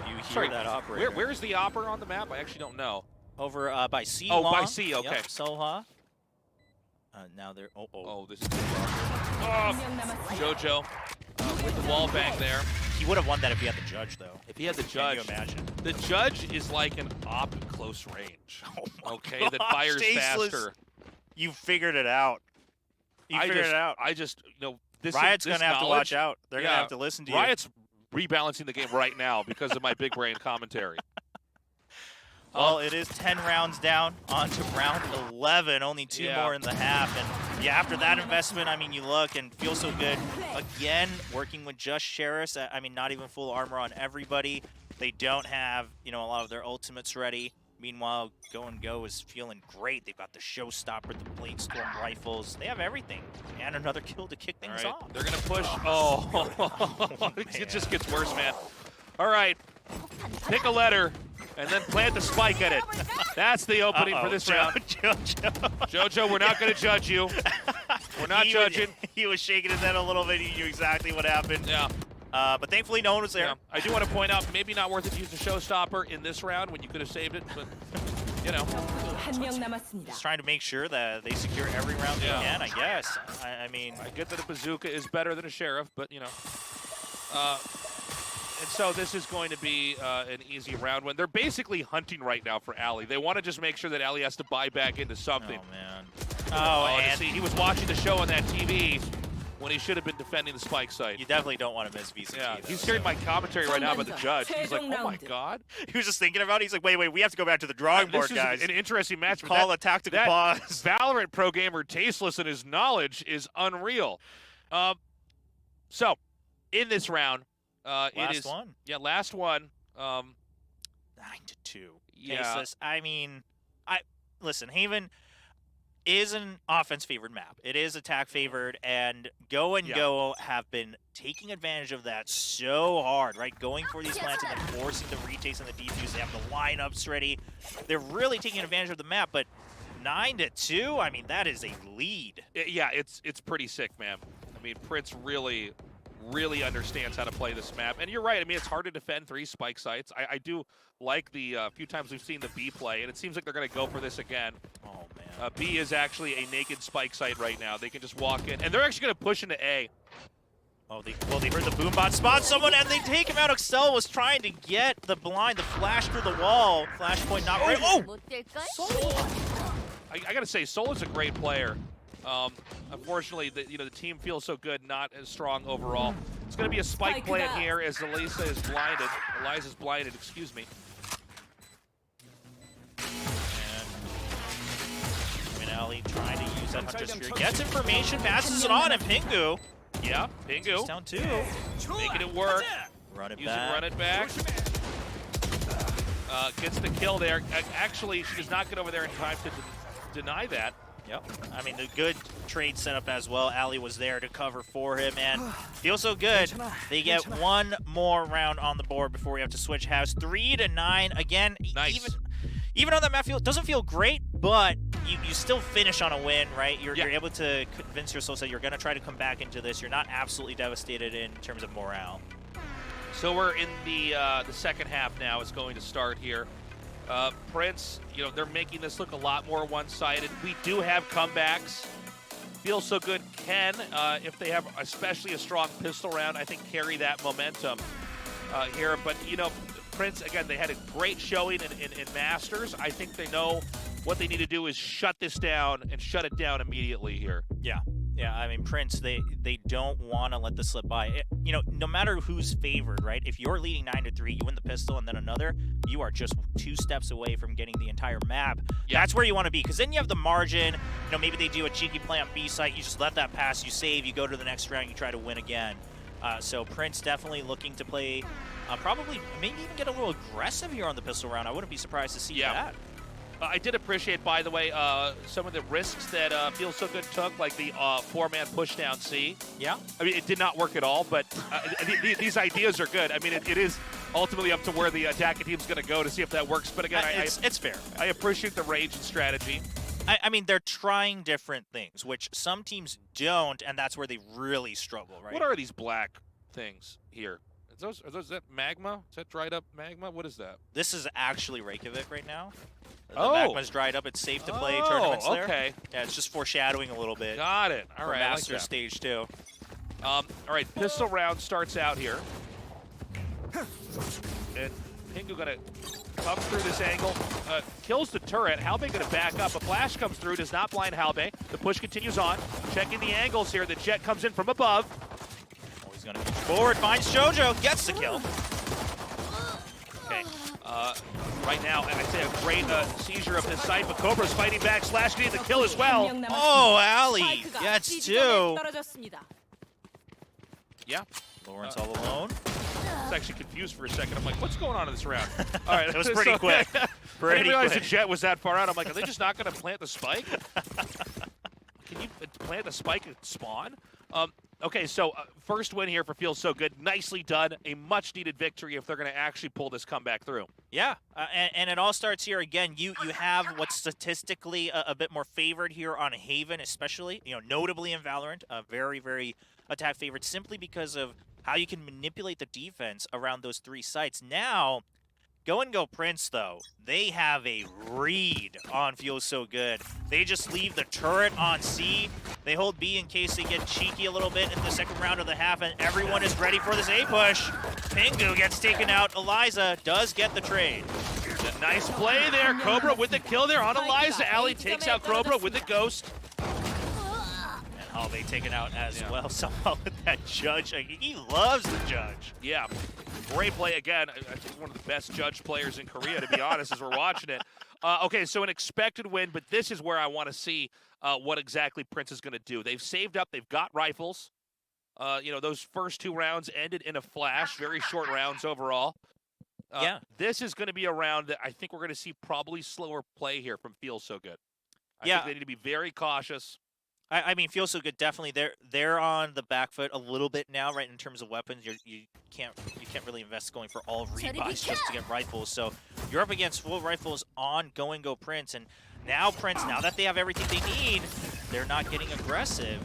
You hear that operator. Where's the opera on the map? I actually don't know. Over by C. Oh, long. by C, okay. Yep, Soha. Now they're... Oh, this is... Jojo with the wall bang there. He would have won that if he had the judge, though. If he had the judge. Can you imagine? The judge is like an op at close range. Okay, that fires faster. You figured it out. You figured it out. Riot's going to have to watch out. They're going to have to listen to you. Riot's rebalancing the game right now because of my big brain commentary. Well, it is 10 rounds down onto round 11, only 2 more in the half. And yeah, after that investment, I mean, you look and feel so good. Again, working with just Sheriffs. I mean, not even full armor on everybody. They don't have, a lot of their ultimates ready. Meanwhile, Go is feeling great. They've got the Showstopper, the Bladestorm rifles. They have everything. And another kill to kick things off. They're going to push. Oh, it just gets worse, man. All right, pick a letter. And then plant the spike at it. That's the opening for this round. Jojo, we're not going to judge you. We're not judging. He was shaking his head a little bit. He knew exactly what happened. Yeah. But thankfully, no one was there. Yeah. I do want to point out, maybe not worth it to use the Showstopper in this round when you could have saved it, but, Just trying to make sure that they secure every round they can, I guess. I mean... I get that a bazooka is better than a Sheriff, but, and so this is going to be an easy round when they're basically hunting right now for Ali. They want to just make sure that Ali has to buy back into something. Oh, man. And see, he was watching the show on that TV when he should have been defending the spike site. You definitely don't want to miss VCT. Yeah, he's hearing my commentary right now about the judge. He's like, oh my god. He was just thinking about it. He's like, wait, we have to go back to the drawing board, guys. This is an interesting match. Call a tactical pause. Valorant pro gamer tasteless in his knowledge is unreal. So, in this round, last one. Yeah, last one. 9-2. Yeah. Tasteless. I mean, listen, Haven is an offense-favored map. It is attack-favored, and Go have been taking advantage of that so hard, right? Going for these plants and then forcing the retakes and the defuse. They have the lineups ready. They're really taking advantage of the map, but 9-2, I mean, that is a lead. Yeah, it's pretty sick, man. I mean, Prince really understands how to play this map. And you're right, I mean, it's hard to defend 3 spike sites. I do like the few times we've seen the B play, and it seems like they're going to go for this again. Oh, man. B is actually a naked spike site right now. They can just walk in, and they're actually going to push into A. Oh, they heard the boombot spot someone, and they take him out. Excel was trying to get the blind, the flash through the wall. Flashpoint not ready. Oh! I gotta say, Solo's a great player. Unfortunately, the team feels so good, not as strong overall. It's gonna be a spike plant here as Eliza's blinded, excuse me. And Ali trying to use that Hunter Sphere. Gets information, passes it on, and Pingu. Yeah, Pingu. He's down 2. Making it work. Run it back. Gets the kill there. Actually, she does not get over there in time to deny that. Yep. I mean, the good trade setup as well. Ali was there to cover for him, and feels so good. They get one more round on the board before we have to switch house. 3-9. Again, nice. Even on that map, it doesn't feel great, but you still finish on a win, right? You're able to convince yourself that you're going to try to come back into this. You're not absolutely devastated in terms of morale. So we're in the second half now. It's going to start here. Prince, they're making this look a lot more one-sided. We do have comebacks. Feels so good can, if they have especially a strong pistol round, I think carry that momentum here. But, Prince, again, they had a great showing in Masters. I think they know what they need to do is shut this down and shut it down immediately here. Yeah. Yeah, I mean, Prince, they don't want to let this slip by. No matter who's favored, right? If you're leading 9-3, you win the pistol and then another, you are just 2 steps away from getting the entire map. Yeah. That's where you want to be, because then you have the margin. Maybe they do a cheeky play on B site. You just let that pass. You save. You go to the next round. You try to win again. So Prince definitely looking to play, probably maybe even get a little aggressive here on the pistol round. I wouldn't be surprised to see that. I did appreciate, by the way, some of the risks that Feel So Good took, like the 4-man push down C. Yeah. I mean, it did not work at all, but these ideas are good. I mean, it is ultimately up to where the attacking team's going to go to see if that works. But again, it's fair. I appreciate the rage and strategy. I mean, they're trying different things, which some teams don't, and that's where they really struggle, right? What are these black things here? Is that magma? Is that dried up magma? What is that? This is actually Reykjavik right now. The magma's dried up. It's safe to play tournaments there. Okay. Yeah, it's just foreshadowing a little bit. Got it. All right. Master stage 2. All right, pistol round starts out here. And Pingu gonna come through this angle, kills the turret. Halbe gonna back up. A flash comes through, does not blind Halbe. The push continues on. Checking the angles here. The jet comes in from above. Oh, he's gonna push forward, finds Jojo, gets the kill. Okay. Right now, I'd say a great seizure of this site, but Cobra's fighting back. Slash needing the kill as well. Oh, Ali gets 2. Yeah. Lawrence all alone. I was actually confused for a second. I'm like, what's going on in this round? All right. It was pretty quick. I didn't realize the jet was that far out. I'm like, are they just not going to plant the spike? Can you plant the spike and spawn? Okay, so first win here for Feels So Good. Nicely done. A much-needed victory if they're going to actually pull this comeback through. Yeah, and it all starts here again. You have what's statistically a bit more favored here on Haven, especially, notably in Valorant. Very, very attack favored simply because of how you can manipulate the defense around those 3 sites. Now, Go Prince, though, they have a read on Feels So Good. They just leave the turret on C. They hold B in case they get cheeky a little bit in the second round of the half, and everyone is ready for this A push. Pingu gets taken out. Eliza does get the trade. A nice play there. Cobra with the kill there on Eliza. Ali takes out Cobra with the ghost. And Halbe taken out as well somehow with that judge. He loves the judge. Yeah. Great play again. I think one of the best judge players in Korea, to be honest, as we're watching it. Okay, so an expected win, but this is where I want to see what exactly Prince is going to do. They've saved up. They've got rifles. Those first 2 rounds ended in a flash. Very short rounds overall. This is going to be a round that I think we're going to see probably slower play here from Feels So Good. I think they need to be very cautious. I mean, Feels So Good, definitely. They're on the back foot a little bit now, right? In terms of weapons, you can't really invest going for all rebuys just to get rifles. So you're up against full rifles on Go Prince, and now Prince, now that they have everything they need, they're not getting aggressive.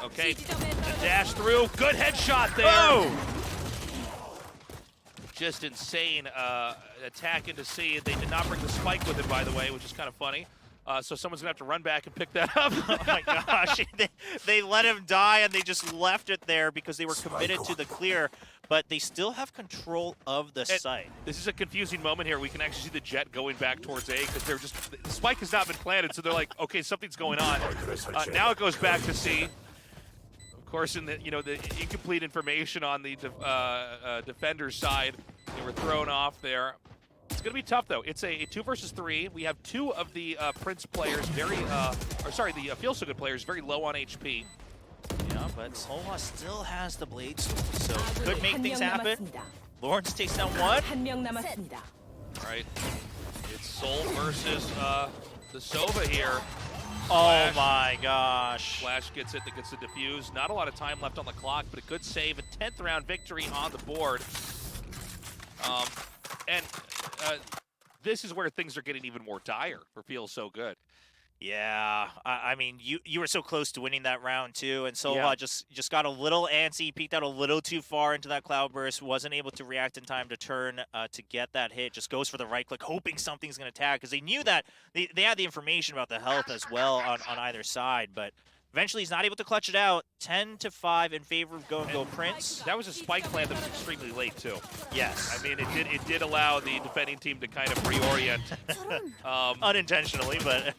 Okay, dash through, good headshot there. Oh! Just insane attack into C. They did not bring the spike with it, by the way, which is kind of funny. So someone's going to have to run back and pick that up. Oh my gosh, they let him die and they just left it there because they were committed to the clear, but they still have control of the site. This is a confusing moment here. We can actually see the Jet going back towards A because they're just, the spike has not been planted, so they're like, okay, something's going on. Now it goes back to C. Of course, in the the incomplete information on the defender's side, they were thrown off there. It's going to be tough, though. It's a 2 versus 3. We have 2 of the Prince players the Feel So Good players very low on HP. Yeah, but Solwa still has the blade sword, so could make things happen. Lawrence takes down 1. Right. It's Sol versus the Sova here. Oh my gosh. Flash gets it, that gets the defuse. Not a lot of time left on the clock, but a good save. A 10th round victory on the board. This is where things are getting even more dire for Feel So Good. Yeah, I mean, you were so close to winning that round too, and Solwa just got a little antsy, peeked out a little too far into that cloudburst, wasn't able to react in time to turn to get that hit. Just goes for the right click, hoping something's going to tag, because they knew that they had the information about the health as well on either side, but eventually he's not able to clutch it out. 10-5 in favor of Go Prince. That was a spike plant that was extremely late too. Yes. I mean, it did allow the defending team to kind of reorient. Unintentionally, but...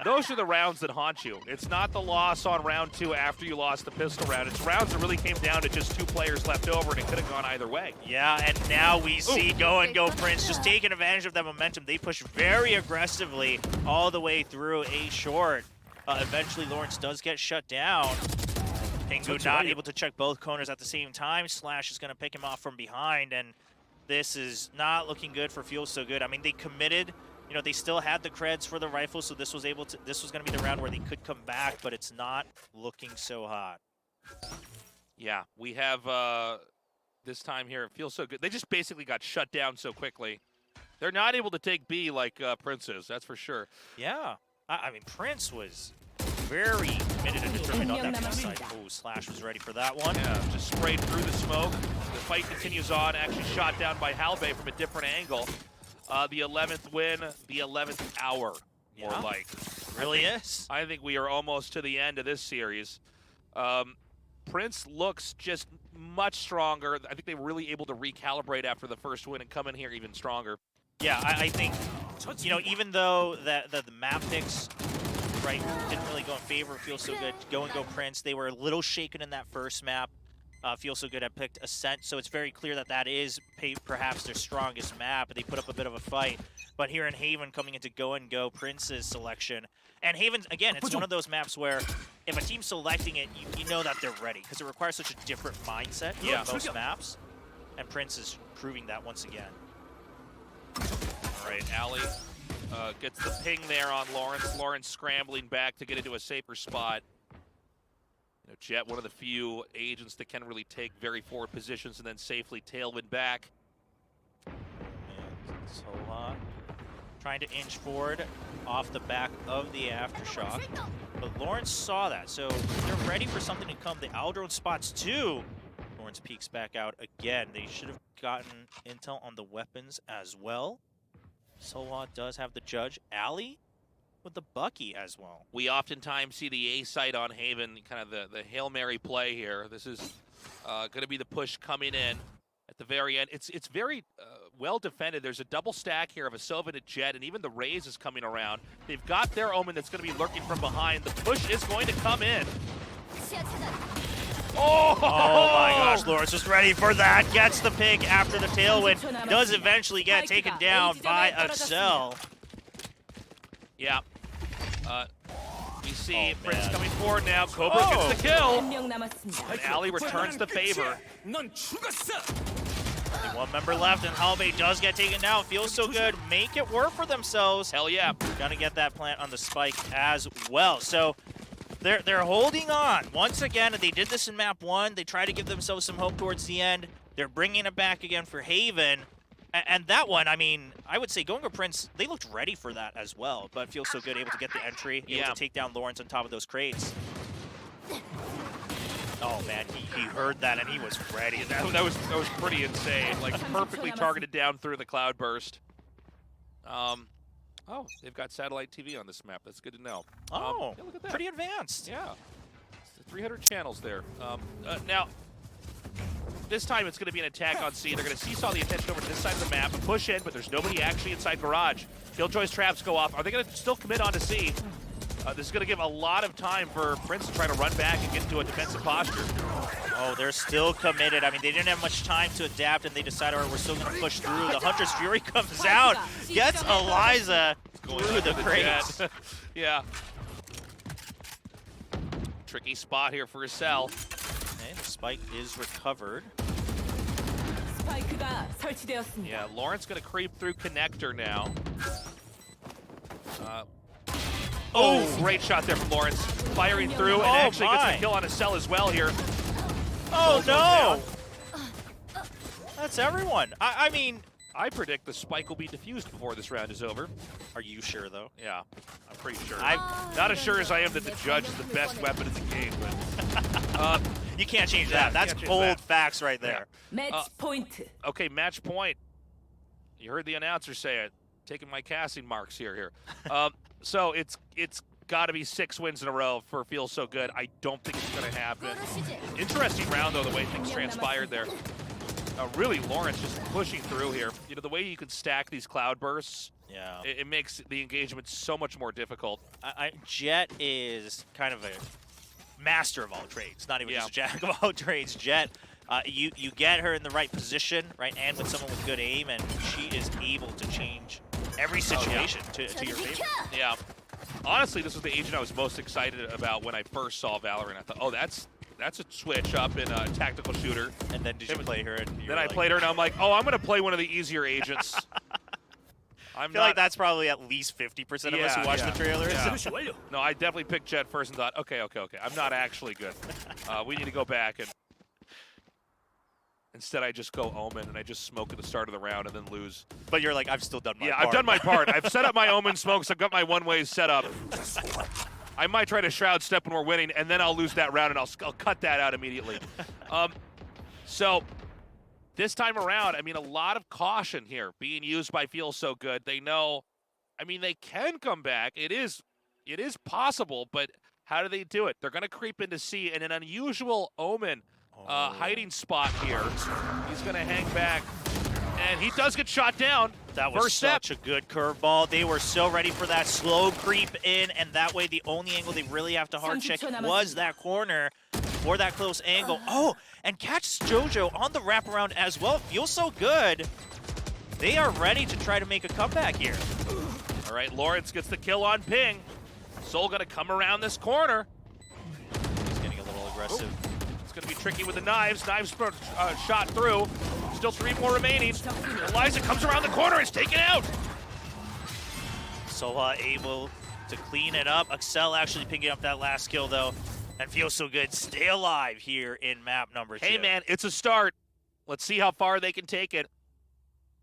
those are the rounds that haunt you. It's not the loss on round 2 after you lost the pistol round. It's rounds that really came down to just 2 players left over, and it could have gone either way. Yeah, and now we see Go Prince just taking advantage of that momentum. They push very aggressively all the way through A short. Eventually, Lawrence does get shut down. Pingu not able to check both corners at the same time. Slash is going to pick him off from behind, and this is not looking good for Feel So Good. I mean, they committed. They still had the creds for the rifle, so this was going to be the round where they could come back, but it's not looking so hot. Yeah, we have this time here. It feels so good. They just basically got shut down so quickly. They're not able to take B like Prince is, that's for sure. Yeah. I mean, Prince was very committed and determined on that side. Oh, Slash was ready for that one. Yeah, just sprayed through the smoke. The fight continues on, actually shot down by Halbay from a different angle. The 11th win, the 11th hour, more like. Really is. I think we are almost to the end of this series. Prince looks just much stronger. I think they were really able to recalibrate after the first win and come in here even stronger. Yeah, I think, even though the map picks, didn't really go in favor of Feel So Good, Go Prince, they were a little shaken in that first map. Feel So Good had picked Ascent, so it's very clear that is perhaps their strongest map, but they put up a bit of a fight. But here in Haven, coming into Go Prince's selection, and Haven, again, it's one of those maps where if a team's selecting it, you know that they're ready, because it requires such a different mindset on most maps, and Prince is proving that once again. All right, Ali gets the ping there on Lawrence. Lawrence scrambling back to get into a safer spot. Jet, one of the few agents that can really take very forward positions and then safely tailwind back. And Solwa trying to inch forward off the back of the Aftershock. But Lawrence saw that, so they're ready for something to come. The Aldrone spots too. Lawrence peeks back out again. They should have gotten intel on the weapons as well. Solwa does have the Judge. Ali with the Bucky as well. We oftentimes see the A site on Haven, kind of the Hail Mary play here. This is going to be the push coming in at the very end. It's very well defended. There's a double stack here of a Sova and a Jet, and even the Raze is coming around. They've got their Omen that's going to be lurking from behind. The push is going to come in. Oh my gosh, Lawrence is ready for that. Gets the pick after the tailwind. Does eventually get taken down by Axel. Yeah. We see Prince coming forward now. Cobra gets the kill. And Ali returns the favor. Only one member left, and Halbay does get taken down. Feels So Good. Make it work for themselves. Hell yeah. Gonna get that plant on the spike as well. So they're holding on. Once again, they did this in map 1. They try to give themselves some hope towards the end. They're bringing it back again for Haven. And that one, I mean, I would say Go Prince, they looked ready for that as well, but Feels So Good, able to get the entry, able to take down Lawrence on top of those crates. Oh man, he heard that and he was ready. That was pretty insane. Like perfectly targeted down through the cloud burst. Oh, they've got satellite TV on this map. That's good to know. Oh, yeah, look at that. pretty advanced. Yeah. 300 channels there. Now, this time it's going to be an attack on C. They're going to seesaw the attention over to this side of the map and push in, but there's nobody actually inside garage. Killjoy's traps go off. Are they going to still commit onto C? This is going to give a lot of time for Prince to try to run back and get into a defensive posture. Oh, they're still committed. I mean, they didn't have much time to adapt, and they decided, all right, we're still going to push through. The Hunter's Fury comes out, gets Eliza through the crates. Yeah. Tricky spot here for Cell. Okay, the spike is recovered. Yeah, Lawrence going to creep through connector now. Oh, great shot there from Lawrence. Firing through and actually gets a kill on a Cell as well here. Oh, no! That's everyone. I mean, I predict the spike will be defused before this round is over. Are you sure, though? Yeah, I'm pretty sure. I'm not as sure as I am that the judge is the best weapon in the game, but you can't change that. That's bold facts right there. Match point. Okay, match point. You heard the announcer say it. Taking my casting marks here. So it's got to be 6 wins in a row for Feels So Good. I don't think it's going to happen. Interesting round, though, the way things transpired there. Really, Lawrence just pushing through here. You know, the way you can stack these cloud bursts, yeah, it makes the engagement so much more difficult. Jet is kind of a master of all trades. Not even just a jack of all trades. Jet, you get her in the right position, right, and with someone with good aim, and she is able to change every situation to your favor. Yeah. Honestly, this was the agent I was most excited about when I first saw Valorant. I thought, oh, that's a switch up in a tactical shooter. And then did you play her? And then I played her, and I'm like, oh, I'm going to play one of the easier agents. I feel like that's probably at least 50% of us who watch the trailers. Yeah. No, I definitely picked Jet first and thought, okay. I'm not actually good. We need to go back. And instead, I just go Omen, and I just smoke at the start of the round and then lose. But you're like, I've still done my part. Yeah, I've done my part. I've set up my Omen smokes. I've got my one-ways set up. I might try to Shroud Step when we're winning, and then I'll lose that round, and I'll cut that out immediately. So this time around, I mean, a lot of caution here being used by Feels So Good. They know, I mean, they can come back. It is possible, but how do they do it? They're going to creep into C, and an unusual Omen hiding spot here. He's going to hang back, and he does get shot down. That was such a good curveball. They were so ready for that slow creep in, and that way the only angle they really have to hard check was that corner or that close angle. Oh, and catches JoJo on the wraparound as well. Feels So Good. They are ready to try to make a comeback here. All right, Lawrence gets the kill on Ping. Soul going to come around this corner. He's getting a little aggressive. It's going to be tricky with the knives. Knives shot through. Still 3 more remaining. Eliza comes around the corner and is taken out. Soha able to clean it up. Axel actually picking up that last kill, though. And Feels So Good stay alive here in map number 2. Hey, man, it's a start. Let's see how far they can take it.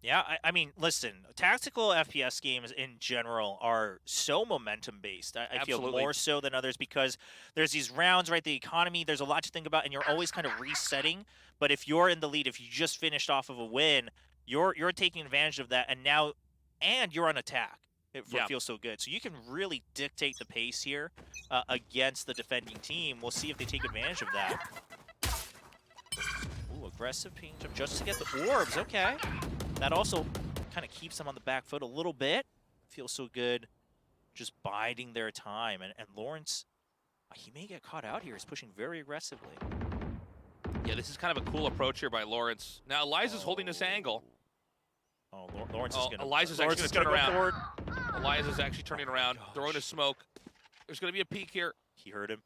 Yeah, I mean, listen, tactical FPS games in general are so momentum-based. I feel more so than others because there's these rounds, right? The economy, there's a lot to think about, and you're always kind of resetting. But if you're in the lead, if you just finished off of a win, you're taking advantage of that, and you're on attack. It feels so good. So you can really dictate the pace here against the defending team. We'll see if they take advantage of that. Ooh, aggressive ping jump just to get the orbs. Okay. That also kind of keeps them on the back foot a little bit. Feels So Good just biding their time. And Lawrence, he may get caught out here. He's pushing very aggressively. Yeah, this is kind of a cool approach here by Lawrence. Now, Eliza's holding this angle. Oh, Lawrence is going to Eliza's actually going to turn around. Eliza's actually turning around, throwing a smoke. There's going to be a peek here. He heard him.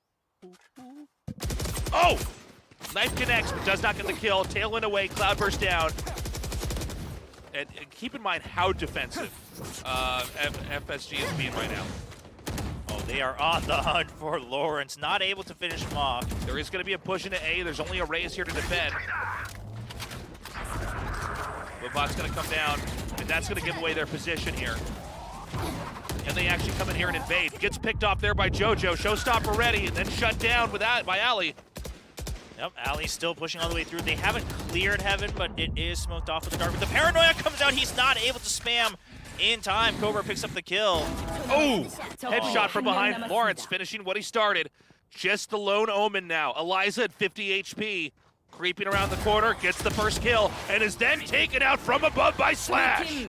Oh! Knife connects, but does not get the kill. Tailwind away, Cloudburst down. And keep in mind how defensive FSG is being right now. Oh, they are on the hunt for Lawrence. Not able to finish him off. There is going to be a push into A. There's only a Raze here to defend. Lobot's going to come down, and that's going to give away their position here. And they actually come in here and invade. Gets picked off there by JoJo. Showstopper ready, and then shut down with that by Ali. Yep, Ali's still pushing all the way through. They haven't cleared Heaven, but it is smoked off with the dart. But the Paranoia comes out. He's not able to spam in time. Cobra picks up the kill. Oh, headshot from behind. Lawrence finishing what he started. Just the lone Omen now. Eliza at 50 HP. Creeping around the corner, gets the first kill, and is then taken out from above by Slash.